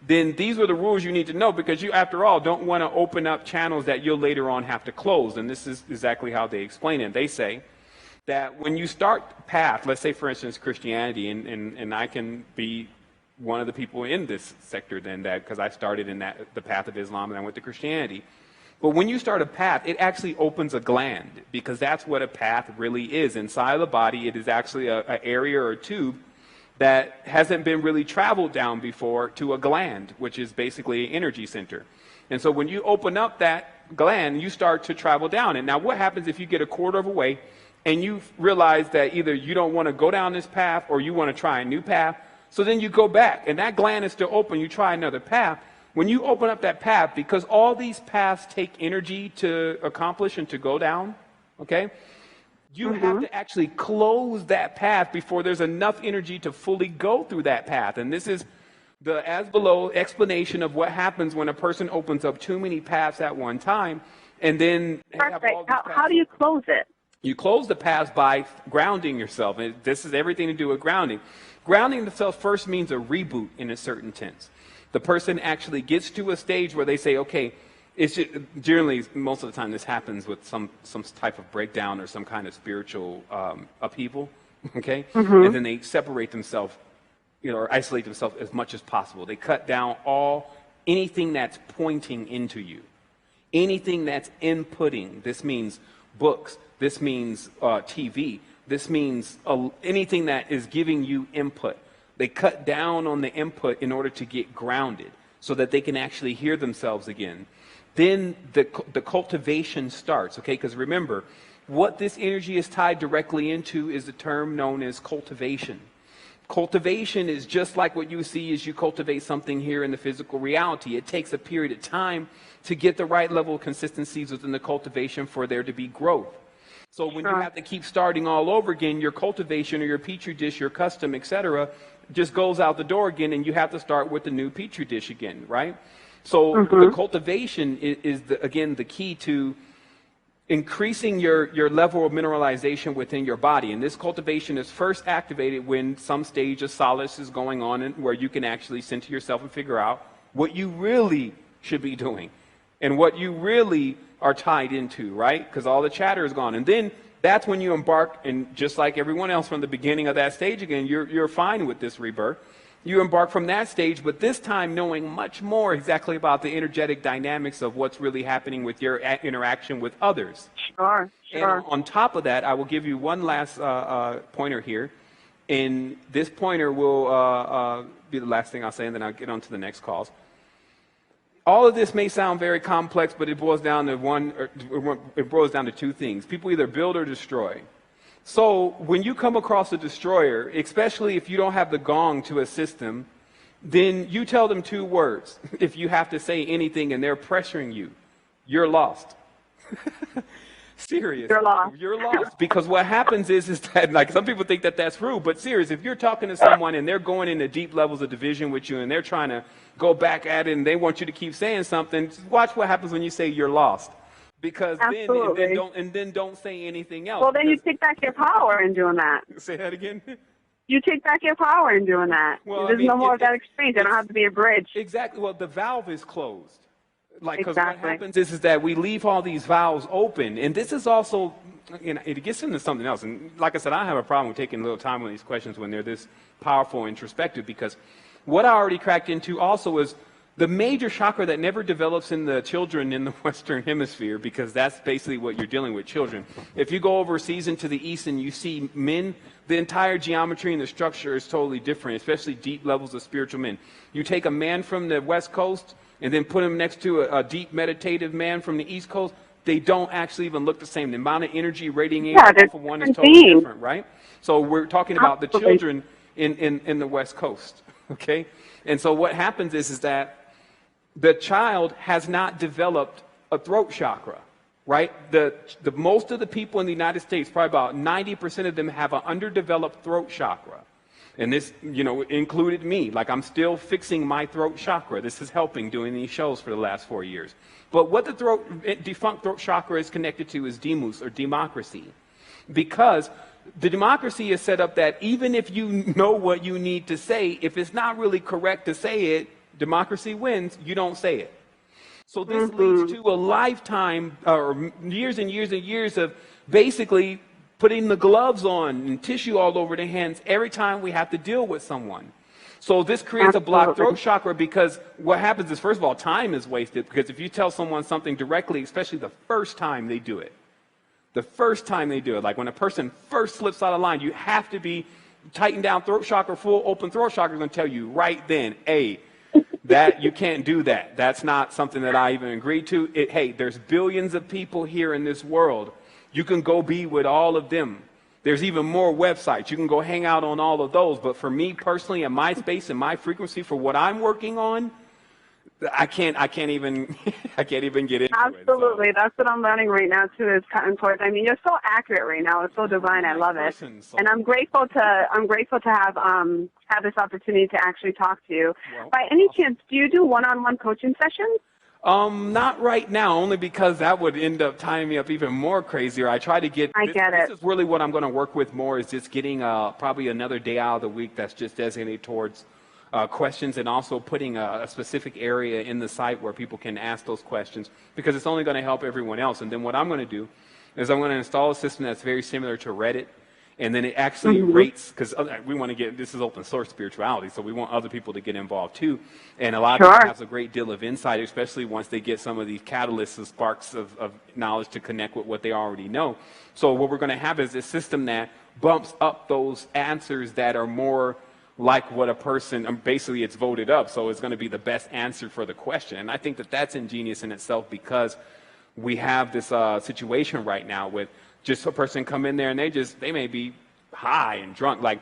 then these are the rules you need to know, because you, after all, don't want to open up channels that you'll later on have to close. And this is exactly how they explain it. They say that when you start path, let's say, for instance, Christianity, and I can be one of the people in this sector then, that because I started in the path of Islam and I went to Christianity. But when you start a path, it actually opens a gland, because that's what a path really is. Inside of the body, it is actually an area or a tube that hasn't been really traveled down before to a gland, which is basically an energy center. And so when you open up that gland, you start to travel down. And now what happens if you get a quarter of a way and you realize that either you don't want to go down this path or you want to try a new path? So then you go back, and that gland is still open. You try another path. When you open up that path, because all these paths take energy to accomplish and to go down, okay, you have to actually close that path before there's enough energy to fully go through that path. And this is the as below explanation of what happens when a person opens up too many paths at one time, and then have all these How do you close it? You close the paths by grounding yourself. And this is everything to do with grounding. Grounding themselves first means a reboot in a certain tense. The person actually gets to a stage where they say, okay, it's just, generally, most of the time this happens with some type of breakdown or some kind of spiritual upheaval, okay? And then they separate themselves, or isolate themselves as much as possible. They cut down anything that's pointing into you, anything that's inputting. This means books, this means TV, this means anything that is giving you input. They cut down on the input in order to get grounded so that they can actually hear themselves again. Then the cultivation starts, okay? Because remember, what this energy is tied directly into is the term known as cultivation. Cultivation is just like what you see as you cultivate something here in the physical reality. It takes a period of time to get the right level of consistencies within the cultivation for there to be growth. So when you have to keep starting all over again, your cultivation or your petri dish, your custom, etc., just goes out the door again, and you have to start with the new petri dish again, right? So the cultivation is again the key to increasing your level of mineralization within your body. And this cultivation is first activated when some stage of solace is going on, and where you can actually center yourself and figure out what you really should be doing and what you really are tied into, right? Because all the chatter is gone. And then that's when you embark, and just like everyone else from the beginning of that stage again, you're fine with this rebirth. You embark from that stage, but this time knowing much more exactly about the energetic dynamics of what's really happening with your interaction with others. Sure. And on top of that, I will give you one last pointer here. And this pointer will be the last thing I'll say, and then I'll get on to the next calls. All of this may sound very complex, but it boils down to two things. People either build or destroy. So when you come across a destroyer, especially if you don't have the gong to assist them, then you tell them two words. If you have to say anything and they're pressuring you, you're lost. Serious. You're lost. You're lost. Because what happens is that, like, some people think that that's rude, but serious, if you're talking to someone and they're going into deep levels of division with you and they're trying to go back at it and they want you to keep saying something, just watch what happens when you say you're lost. Because then don't say anything else. Well, then you take back your power in doing that. Say that again? You take back your power in doing that. Well, There's no more of that experience. There don't have to be a bridge. Exactly. Well, the valve is closed. Like, because what happens is that we leave all these valves open. And this is also, it gets into something else. And like I said, I have a problem with taking a little time on these questions when they're this powerful and introspective, because what I already cracked into also is the major chakra that never develops in the children in the Western Hemisphere, because that's basically what you're dealing with, children. If you go overseas into the East and you see men, the entire geometry and the structure is totally different, especially deep levels of spiritual men. You take a man from the West Coast and then put him next to a deep meditative man from the East Coast, they don't actually even look the same. The amount of energy radiating Yeah, off of one is totally different, right? So we're talking about the children in the West Coast, okay? And so what happens is that the child has not developed a throat chakra, right? The most of the people in the United States, probably about 90% of them, have an underdeveloped throat chakra. And this, included me. Like, I'm still fixing my throat chakra. This is helping doing these shows for the last 4 years. But what the defunct throat chakra is connected to is demos, or democracy. Because the democracy is set up that even if you know what you need to say, if it's not really correct to say it, democracy wins, you don't say it. So this leads to a lifetime, or years and years and years of basically putting the gloves on and tissue all over the hands every time we have to deal with someone. So this creates a blocked throat chakra, because what happens is, first of all, time is wasted, because if you tell someone something directly, especially the first time they do it, like when a person first slips out of line, you have to be tightened down throat chakra, full open throat chakra is going to tell you right then, hey, that you can't do that. That's not something that I even agreed to. Hey, there's billions of people here in this world. You can go be with all of them. There's even more websites. You can go hang out on all of those. But for me personally, in my space and my frequency, for what I'm working on, I can't even get into it. Absolutely. That's what I'm learning right now too, is cutting towards. I mean, you're so accurate right now. It's so divine. I love it. And I'm grateful to have this opportunity to actually talk to you. Well, by any chance, do you do one-on-one coaching sessions? Not right now, only because that would end up tying me up even more crazier. I try to get, this is really what I'm going to work with more, is just getting probably another day out of the week that's just designated towards questions, and also putting a specific area in the site where people can ask those questions, because it's only going to help everyone else. And then what I'm going to do is I'm going to install a system that's very similar to Reddit. And then it actually rates, because we want to get, this is open source spirituality, so we want other people to get involved too. And a lot of people have a great deal of insight, especially once they get some of these catalysts and sparks of knowledge to connect with what they already know. So what we're going to have is a system that bumps up those answers that are more like what a person, basically it's voted up, so it's going to be the best answer for the question. And I think that that's ingenious in itself, because we have this situation right now with just a person come in there and they may be high and drunk. Like,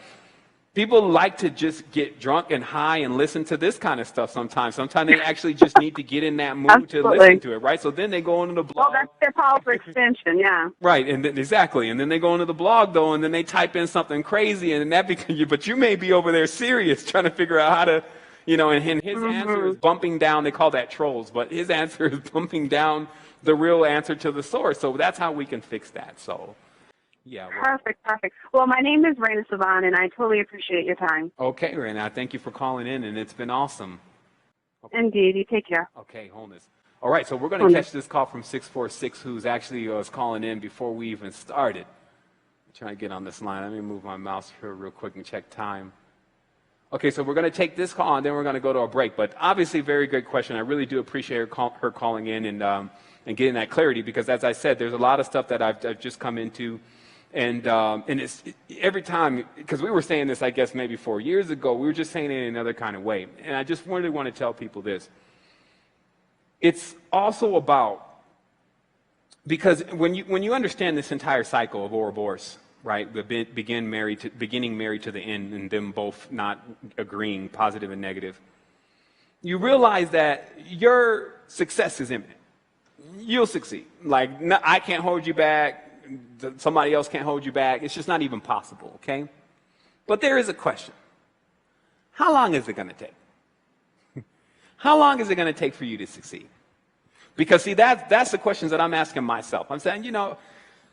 people like to just get drunk and high and listen to this kind of stuff sometimes. Sometimes they actually just need to get in that mood to listen to it, right? So then they go into the blog. Well, that's their powerful extension, yeah. Right, and then, exactly. And then they go into the blog, though, and then they type in something crazy, and that becomes, but you may be over there serious trying to figure out how to, and his answer is bumping down, they call that trolls, but his answer is bumping down the real answer to the source. So that's how we can fix that. So, yeah. Perfect. Well, my name is Raina Sevan, and I totally appreciate your time. Okay, Raina, thank you for calling in, and it's been awesome. Okay. Indeed. You take care. Okay, Wholeness. All right, so we're going to catch this call from 646, who's actually was calling in before we even started. I'm trying to get on this line. Let me move my mouse here real quick and check time. Okay, so we're going to take this call, and then we're going to go to a break. But obviously, very good question. I really do appreciate her calling in and getting that clarity, because, as I said, there's a lot of stuff that I've just come into, and it's every time, because we were saying this, I guess, maybe 4 years ago, we were just saying it in another kind of way. And I just really want to tell people this. It's also about, because when you understand this entire cycle of Ouroboros, right, the beginning married to the end, and them both not agreeing, positive and negative, you realize that your success is imminent. You'll succeed. Like, no, I can't hold you back. Somebody else can't hold you back. It's just not even possible, okay? But there is a question. How long is it going to take? How long is it going to take for you to succeed? Because, see, that's the questions that I'm asking myself. I'm saying,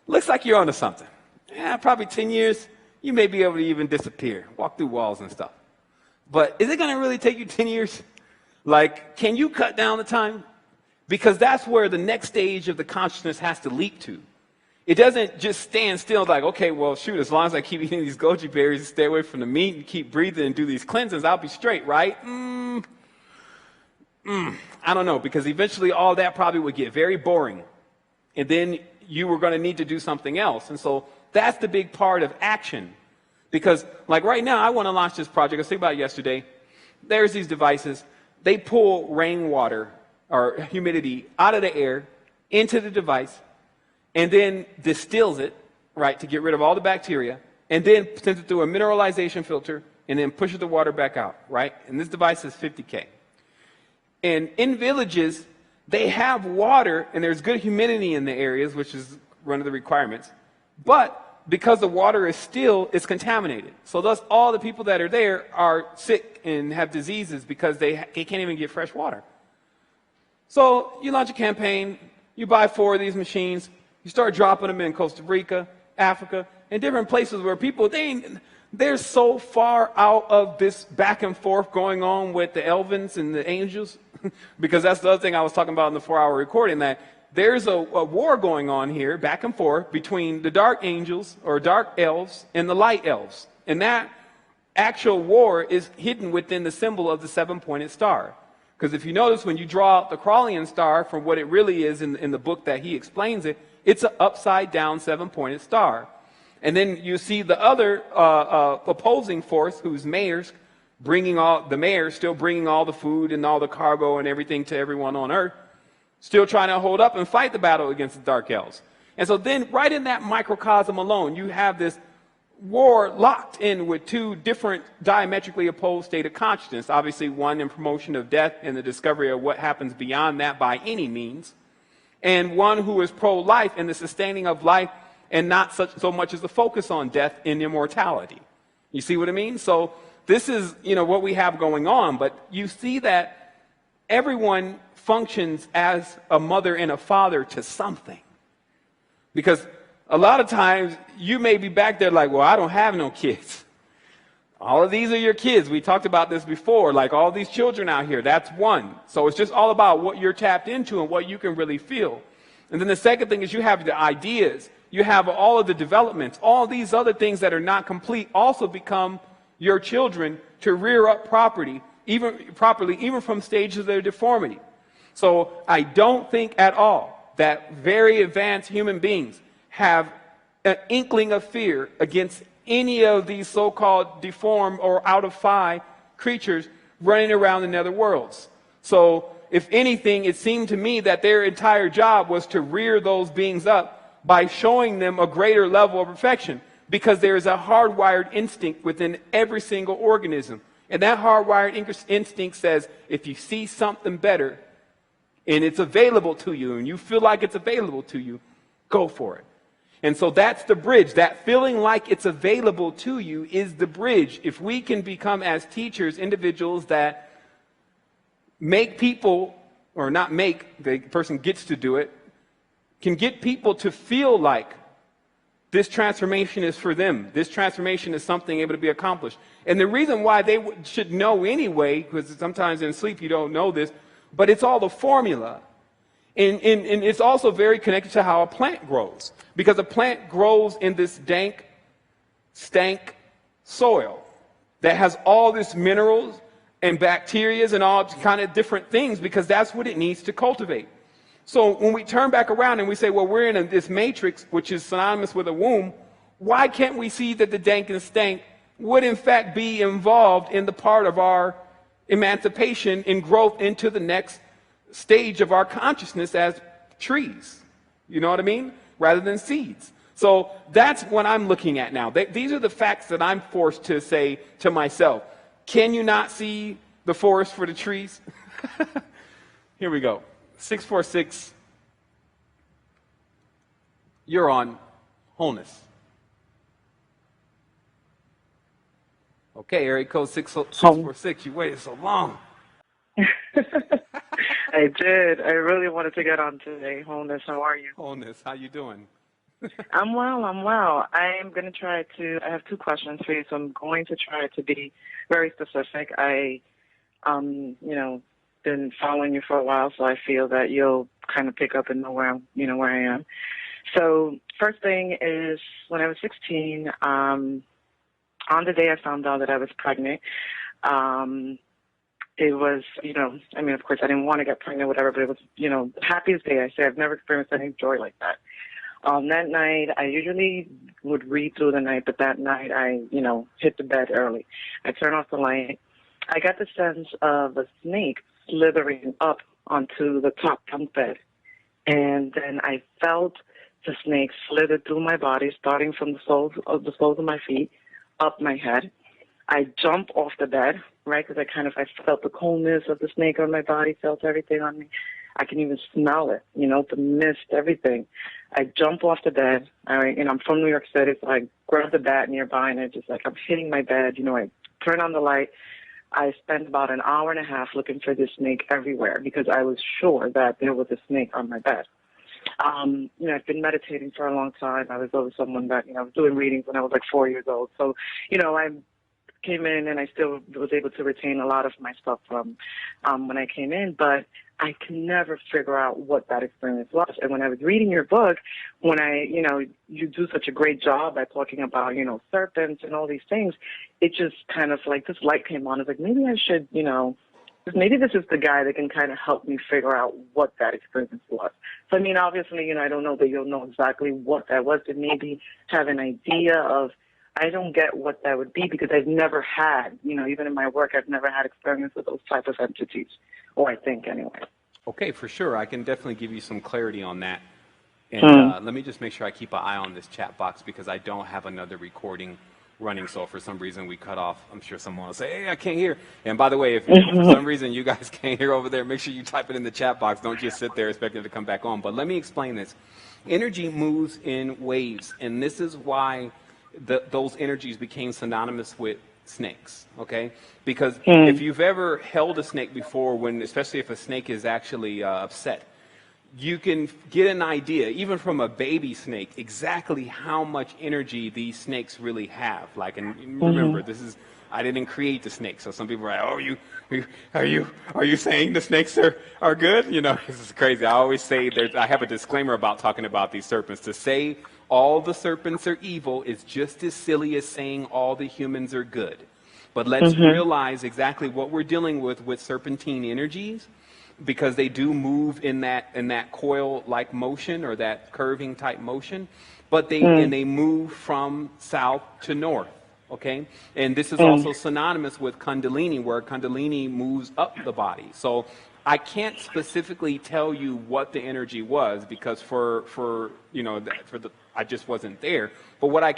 looks like you're onto something. Yeah, probably 10 years, you may be able to even disappear, walk through walls and stuff. But is it going to really take you 10 years? Like, can you cut down the time? Because that's where the next stage of the consciousness has to leap to. It doesn't just stand still like, okay, well, shoot, as long as I keep eating these goji berries and stay away from the meat and keep breathing and do these cleanses, I'll be straight, right? I don't know, because eventually all that probably would get very boring. And then you were going to need to do something else. And so that's the big part of action. Because, like, right now, I want to launch this project. I was thinking about it yesterday. There's these devices. They pull rainwater or humidity out of the air into the device and then distills it, right, to get rid of all the bacteria, and then sends it through a mineralization filter and then pushes the water back out, right? And this device is 50K. And in villages, they have water, and there's good humidity in the areas, which is one of the requirements. But because the water is still, it's contaminated. So thus, all the people that are there are sick and have diseases because they can't even get fresh water. So you launch a campaign, you buy 4 of these machines, you start dropping them in Costa Rica, Africa, and different places where people, they're so far out of this back and forth going on with the elvins and the angels, because that's the other thing I was talking about in the 4-hour recording, that there's a war going on here, back and forth, between the dark angels, or dark elves, and the light elves. And that actual war is hidden within the symbol of the 7-pointed star. Because if you notice, when you draw out the Crowleyan star from what it really is in the book that he explains it, it's an upside-down 7-pointed star. And then you see the other opposing force, who's mayors, still bringing all the food and all the cargo and everything to everyone on Earth, still trying to hold up and fight the battle against the Dark Elves. And so then, right in that microcosm alone, you have this war locked in with 2 different diametrically opposed state of consciousness. Obviously, one in promotion of death and the discovery of what happens beyond that by any means, and one who is pro-life and the sustaining of life, and not so much as the focus on death and immortality. You see what I mean? So this is, what we have going on, but you see that everyone functions as a mother and a father to something. Because a lot of times you may be back there like, well, I don't have no kids. All of these are your kids. We talked about this before, like all these children out here, that's one. So it's just all about what you're tapped into and what you can really feel. And then the second thing is you have the ideas. You have all of the developments. All these other things that are not complete also become your children to rear up properly, even from stages of their deformity. So I don't think at all that very advanced human beings have an inkling of fear against any of these so-called deformed or out of phi creatures running around the nether worlds. So if anything, it seemed to me that their entire job was to rear those beings up by showing them a greater level of perfection, because there is a hardwired instinct within every single organism. And that hardwired instinct says, if you see something better and it's available to you and you feel like it's available to you, go for it. And so that's the bridge. That feeling like it's available to you is the bridge. If we can become, as teachers, individuals that make people, or not make, the person gets to do it, can get people to feel like this transformation is for them. This transformation is something able to be accomplished. And the reason why they should know anyway, because sometimes in sleep you don't know this, but it's all the formula. And it's also very connected to how a plant grows. Because a plant grows in this dank, stank soil that has all this minerals and bacteria and all kind of different things, because that's what it needs to cultivate. So when we turn back around and we say, well, we're in this matrix, which is synonymous with a womb, why can't we see that the dank and stank would in fact be involved in the part of our emancipation and growth into the next stage of our consciousness as trees? You know what I mean? Rather than seeds. So that's what I'm looking at now. These are the facts that I'm forced to say to myself. Can you not see the forest for the trees? Here we go. 646, you're on Wholeness. Okay, area code 646, you waited so long. I did. I really wanted to get on today. Wholeness, how are you? Wholeness, how you doing? I'm well. I am going to try to, I have 2 questions for you, so I'm going to try to be very specific. I, been following you for a while, so I feel that you'll kind of pick up and know where I am. So first thing is, when I was 16, on the day I found out that I was pregnant, it was, of course I didn't want to get pregnant, whatever, but it was, the happiest day. I say I've never experienced any joy like that. That night, I usually would read through the night, but that night I, hit the bed early. I turned off the light. I got the sense of a snake slithering up onto the top bunk bed. And then I felt the snake slither through my body, starting from the soles of my feet, up my head. I jumped off the bed, right, because I felt the coldness of the snake on my body, felt everything on me. I can even smell it, the mist, everything. I jump off the bed, I'm from New York City, so I grab the bat nearby, and I'm hitting my bed, I turn on the light. I spent about an hour and a half looking for this snake everywhere because I was sure that there was a snake on my bed. I've been meditating for a long time. I was always someone that, I was doing readings when I was like 4 years old. So, I came in and I still was able to retain a lot of my stuff from when I came in, but I can never figure out what that experience was. And when I was reading your book, when you do such a great job at talking about, serpents and all these things, it just kind of like this light came on. It's like, maybe I should, maybe this is the guy that can kind of help me figure out what that experience was. So, obviously, I don't know that you'll know exactly what that was, but maybe have an idea of, I don't get what that would be because I've never had, even in my work, I've never had experience with those type of entities, or I think anyway. Okay, for sure. I can definitely give you some clarity on that. And let me just make sure I keep an eye on this chat box because I don't have another recording running. So if for some reason we cut off, I'm sure someone will say, hey, I can't hear. And by the way, if for some reason you guys can't hear over there, make sure you type it in the chat box. Don't just sit there expecting it to come back on. But let me explain this. Energy moves in waves, and this is why those energies became synonymous with snakes, okay? Because if you've ever held a snake before, especially if a snake is actually upset, you can get an idea, even from a baby snake, exactly how much energy these snakes really have. And remember, I didn't create the snake, so some people are like, oh, are you saying the snakes are good? This is crazy. I always say I have a disclaimer about talking about these serpents. To say all the serpents are evil is just as silly as saying all the humans are good. But let's realize exactly what we're dealing with serpentine energies, because they do move in that coil-like motion or that curving type motion, but they move from south to north. Okay, and this is also synonymous with Kundalini, where Kundalini moves up the body. So I can't specifically tell you what the energy was because I just wasn't there. But what I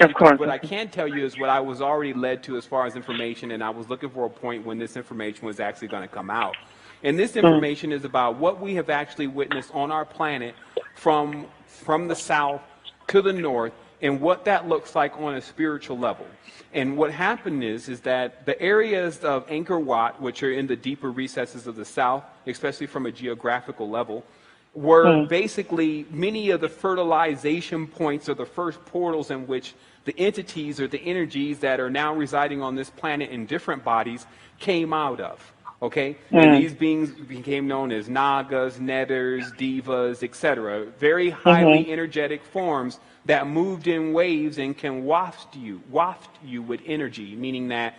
can tell you is what I was already led to as far as information, and I was looking for a point when this information was actually going to come out. And this information is about what we have actually witnessed on our planet from the south to the north, and what that looks like on a spiritual level. And what happened is that the areas of Angkor Wat, which are in the deeper recesses of the south, especially from a geographical level, were basically many of the fertilization points or the first portals in which the entities or the energies that are now residing on this planet in different bodies came out of. Okay? And these beings became known as Nagas, Netters, Divas, etc. Very highly energetic forms that moved in waves and can waft you with energy, meaning that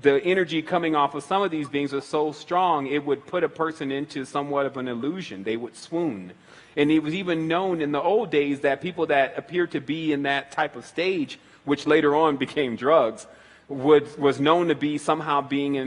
the energy coming off of some of these beings was so strong it would put a person into somewhat of an illusion. They would swoon. And it was even known in the old days that people that appeared to be in that type of stage, which later on became drugs, was known to be somehow being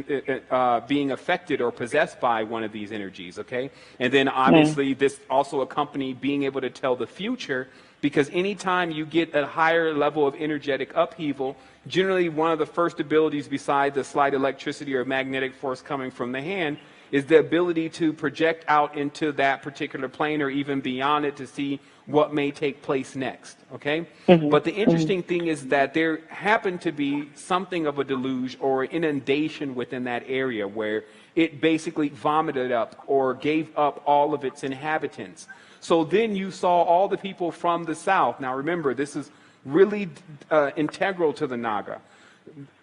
affected or possessed by one of these energies, okay? And then obviously this also accompanied being able to tell the future, because anytime you get a higher level of energetic upheaval, generally one of the first abilities beside the slight electricity or magnetic force coming from the hand is the ability to project out into that particular plane or even beyond it to see what may take place next, okay? But the interesting thing is that there happened to be something of a deluge or inundation within that area where it basically vomited up or gave up all of its inhabitants. So then you saw all the people from the south. Now remember, this is really integral to the Naga.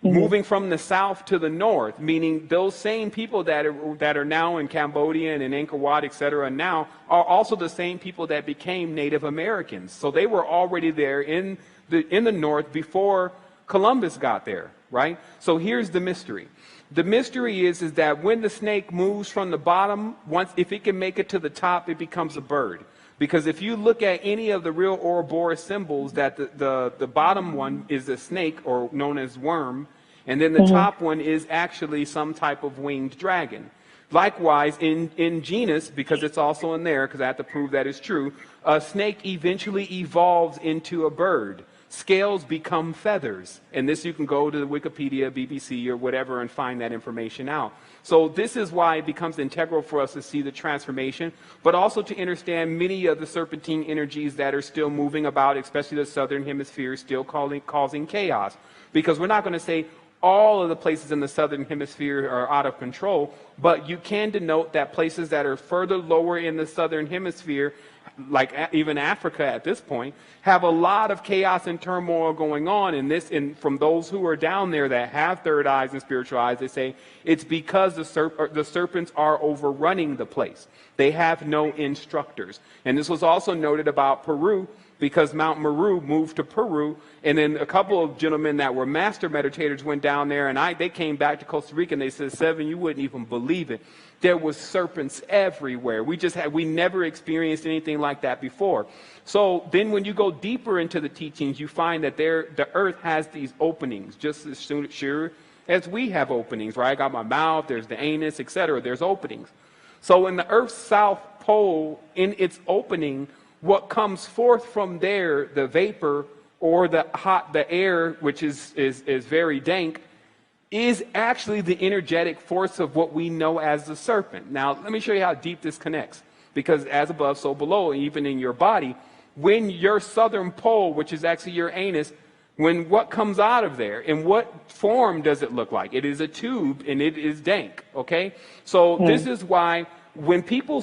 Moving from the south to the north, meaning those same people that are now in Cambodia and in Angkor Wat, etc., now are also the same people that became Native Americans. So they were already there in the north before Columbus got there, right? So here's the mystery. The mystery is that when the snake moves from the bottom, if it can make it to the top, it becomes a bird. Because if you look at any of the real Ouroboros symbols, that the bottom one is a snake, or known as worm, and then the top one is actually some type of winged dragon. Likewise, in genus, because it's also in there, because I have to prove that is true, a snake eventually evolves into a bird. Scales become feathers. And this, you can go to the Wikipedia, BBC, or whatever and find that information out. So this is why it becomes integral for us to see the transformation, but also to understand many of the serpentine energies that are still moving about, especially the southern hemisphere, still causing chaos. Because we're not going to say all of the places in the southern hemisphere are out of control, but you can denote that places that are further lower in the southern hemisphere, like even Africa at this point, have a lot of chaos and turmoil going on. And from those who are down there that have third eyes and spiritual eyes, they say it's because the serpents are overrunning the place. They have no instructors. And this was also noted about Peru, because Mount Meru moved to Peru, and then a couple of gentlemen that were master meditators went down there, and they came back to Costa Rica, and they said, Sevan, you wouldn't even believe it. There was serpents everywhere. We never experienced anything like that before. So then when you go deeper into the teachings, you find that the earth has these openings, just as sure as we have openings, right? I got my mouth, there's the anus, etc. There's openings. So in the earth's south pole, in its opening, what comes forth from there, the vapor or the air, which is very dank, is actually the energetic force of what we know as the serpent. Now, let me show you how deep this connects. Because as above, so below, even in your body, when your southern pole, which is actually your anus, when what comes out of there, in what form does it look like? It is a tube, and it is dank, okay? So this is why when people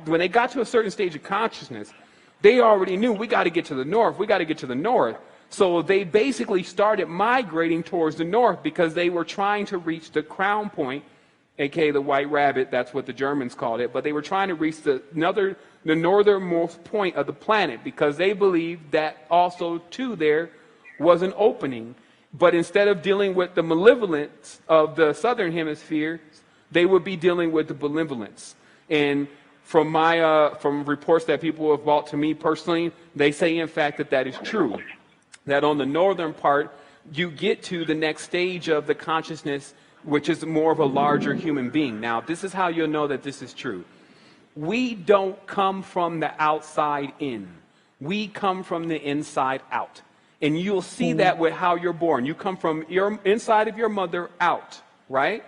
when they got to a certain stage of consciousness, they already knew, we got to get to the north, we got to get to the north. So they basically started migrating towards the north because they were trying to reach the crown point, aka the white rabbit, that's what the Germans called it, but they were trying to reach the northernmost point of the planet, because they believed that also too there was an opening. But instead of dealing with the malevolence of the southern hemisphere, they would be dealing with the benevolence. And from from reports that people have brought to me personally, they say in fact that is true. That on the northern part, you get to the next stage of the consciousness, which is more of a larger human being. Now, this is how you'll know that this is true. We don't come from the outside in. We come from the inside out. And you'll see that with how you're born. You come from your inside of your mother out, right?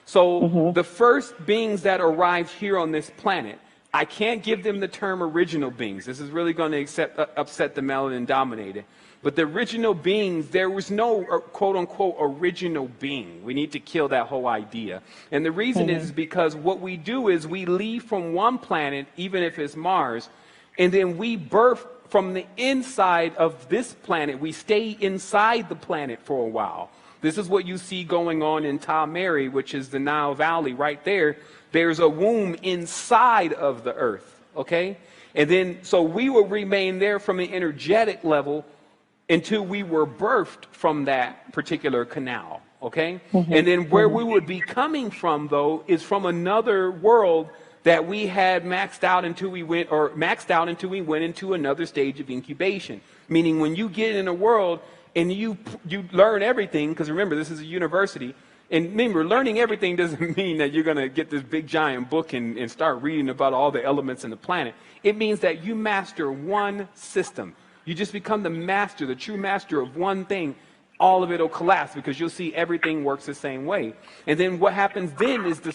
So the first beings that arrived here on this planet, I can't give them the term original beings. This is really going to upset the melanin dominated. But the original beings, there was no quote-unquote original being. We need to kill that whole idea. And the reason is because what we do is we leave from one planet, even if it's Mars, and then we birth from the inside of this planet. We stay inside the planet for a while. This is what you see going on in Ta Mary, which is the Nile Valley right there. There's a womb inside of the earth, okay? And then, so we will remain there from an energetic level until we were birthed from that particular canal, okay? And then where we would be coming from, though, is from another world that we had maxed out until we went into another stage of incubation. Meaning when you get in a world and you learn everything, because remember, this is a university, and remember, learning everything doesn't mean that you're going to get this big giant book and start reading about all the elements in the planet. It means that you master one system. You just become the master, the true master of one thing. All of it will collapse because you'll see everything works the same way. And then what happens then is the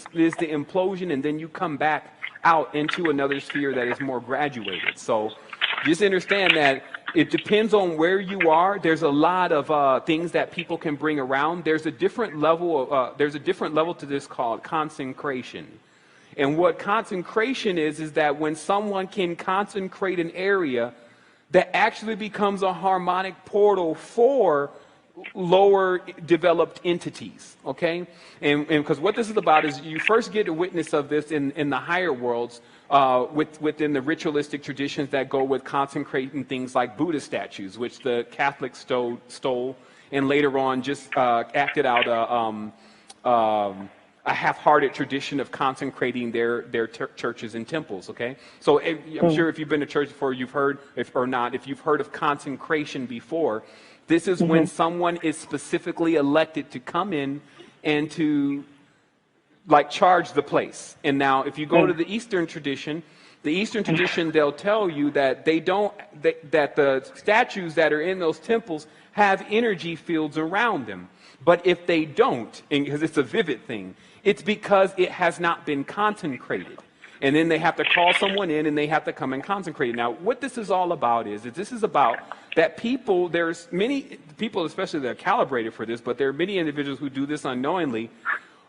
implosion, and then you come back out into another sphere that is more graduated. So just understand that it depends on where you are. There's a lot of things that people can bring around. There's a different level to this called consecration. And what consecration is that when someone can consecrate an area that actually becomes a harmonic portal for lower developed entities, okay? And because what this is about is you first get a witness of this in the higher worlds within the ritualistic traditions that go with consecrating things like Buddha statues, which the Catholics stole and later on just acted out a half-hearted tradition of consecrating their churches and temples, okay? So I'm sure if you've been to church before, you've heard, if you've heard of consecration before, this is when someone is specifically elected to come in and to like charge the place. And now if you go to the Eastern tradition, they'll tell you that that the statues that are in those temples have energy fields around them. But if they don't, because it's a vivid thing, it's because it has not been consecrated. And then they have to call someone in and they have to come and consecrate. Now, what this is all about is this is about that people, there's many people, especially that are calibrated for this, but there are many individuals who do this unknowingly,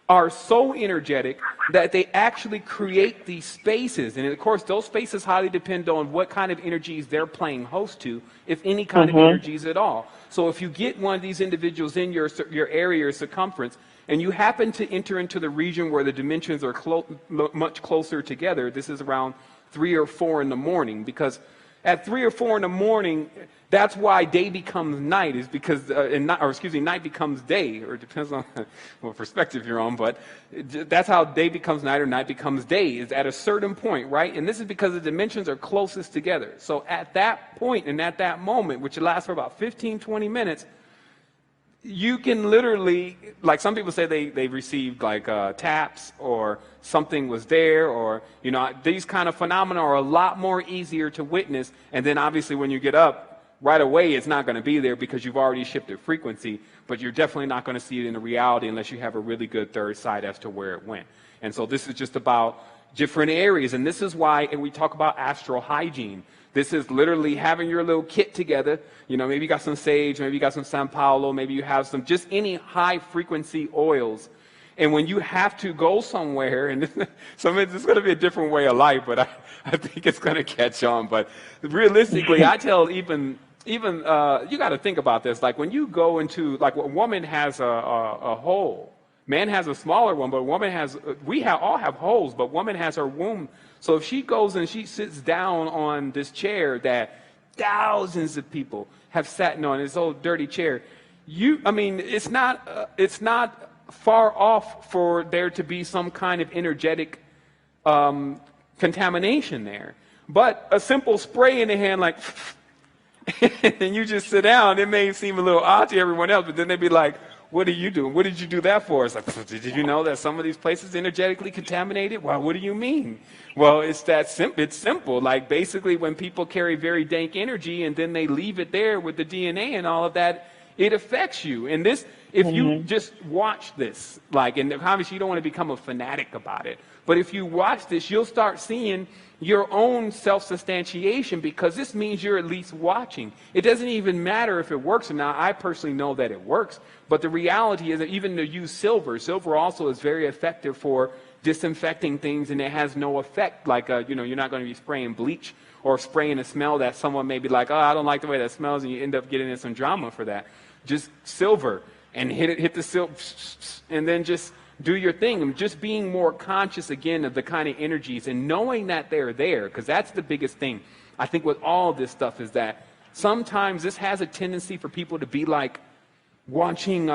are so energetic that they actually create these spaces. And of course, those spaces highly depend on what kind of energies they're playing host to, if any kind of energies at all. So if you get one of these individuals in your area or circumference, and you happen to enter into the region where the dimensions are much closer together, this is around 3 or 4 in the morning, because at 3 or 4 in the morning, that's why day becomes night, is because, night becomes day, or it depends on what perspective you're on, but that's how day becomes night or night becomes day, is at a certain point, right? And this is because the dimensions are closest together. So at that point and at that moment, which lasts for about 15, 20 minutes, you can literally, like some people say they received like taps or something was there, or, you know, these kind of phenomena are a lot more easier to witness. And then obviously when you get up right away, it's not going to be there because you've already shifted frequency, but you're definitely not going to see it in the reality unless you have a really good third sight as to where it went. And so this is just about different areas. And this is why, and we talk about astral hygiene. This is literally having your little kit together. You know, maybe you got some sage, maybe you got some San Paulo, maybe you have some, just any high frequency oils. And when you have to go somewhere, and so it's going to be a different way of life, but I think it's going to catch on. But realistically, I tell even you got to think about this. Like when you go into, like a woman has a hole. Man has a smaller one, but a woman has, all have holes, but woman has her womb. So if she goes and she sits down on this chair that thousands of people have sat on, this old dirty chair, it's not far off for there to be some kind of energetic contamination there. But a simple spray in the hand, like, and you just sit down, it may seem a little odd to everyone else, but then they'd be like, what are you doing? What did you do that for? It's like, did you know that some of these places energetically contaminated? Well, what do you mean? Well, it's that simple. It's simple. Like basically when people carry very dank energy and then they leave it there with the DNA and all of that, it affects you. And this, if you just watch this, like, and obviously you don't want to become a fanatic about it, but if you watch this, you'll start seeing your own self-substantiation, because this means you're at least watching. It doesn't even matter if it works or not. I personally know that it works, but the reality is that even to use silver also is very effective for disinfecting things, and it has no effect. Like, you're not going to be spraying bleach or spraying a smell that someone may be like, oh, I don't like the way that smells, and you end up getting in some drama for that. Just silver, and hit the silver, and then just do your thing. And just being more conscious again of the kind of energies and knowing that they're there, because that's the biggest thing I think with all this stuff, is that sometimes this has a tendency for people to be like watching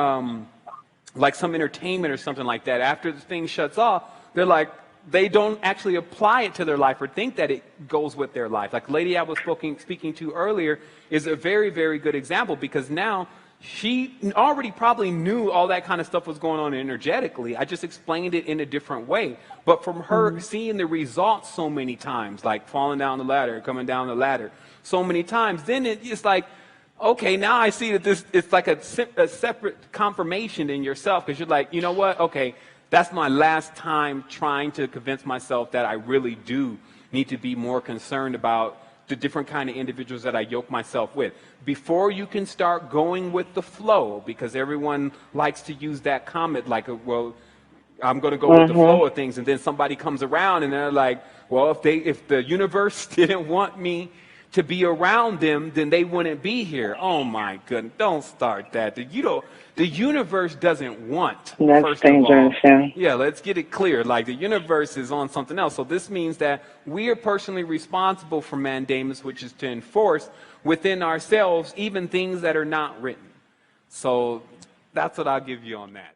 like some entertainment or something like that. After the thing shuts off, they're like, they don't actually apply it to their life or think that it goes with their life. Like the lady I was speaking to earlier is a very, very good example, because now she already probably knew all that kind of stuff was going on energetically. I just explained it in a different way. But from her seeing the results so many times, like falling down the ladder, coming down the ladder so many times, then it's like, okay, now I see that it's like a separate confirmation in yourself, because you're like, you know what? Okay, that's my last time trying to convince myself that I really do need to be more concerned about the different kind of individuals that I yoke myself with. Before you can start going with the flow, because everyone likes to use that comment like, well, I'm going to go with the flow of things, and then somebody comes around and they're like, well, if the universe didn't want me to be around them, then they wouldn't be here. Oh my goodness, don't start that. The universe doesn't want, first of all. Yeah, let's get it clear. Like the universe is on something else. So this means that we are personally responsible for mandamus, which is to enforce within ourselves even things that are not written. So that's what I'll give you on that.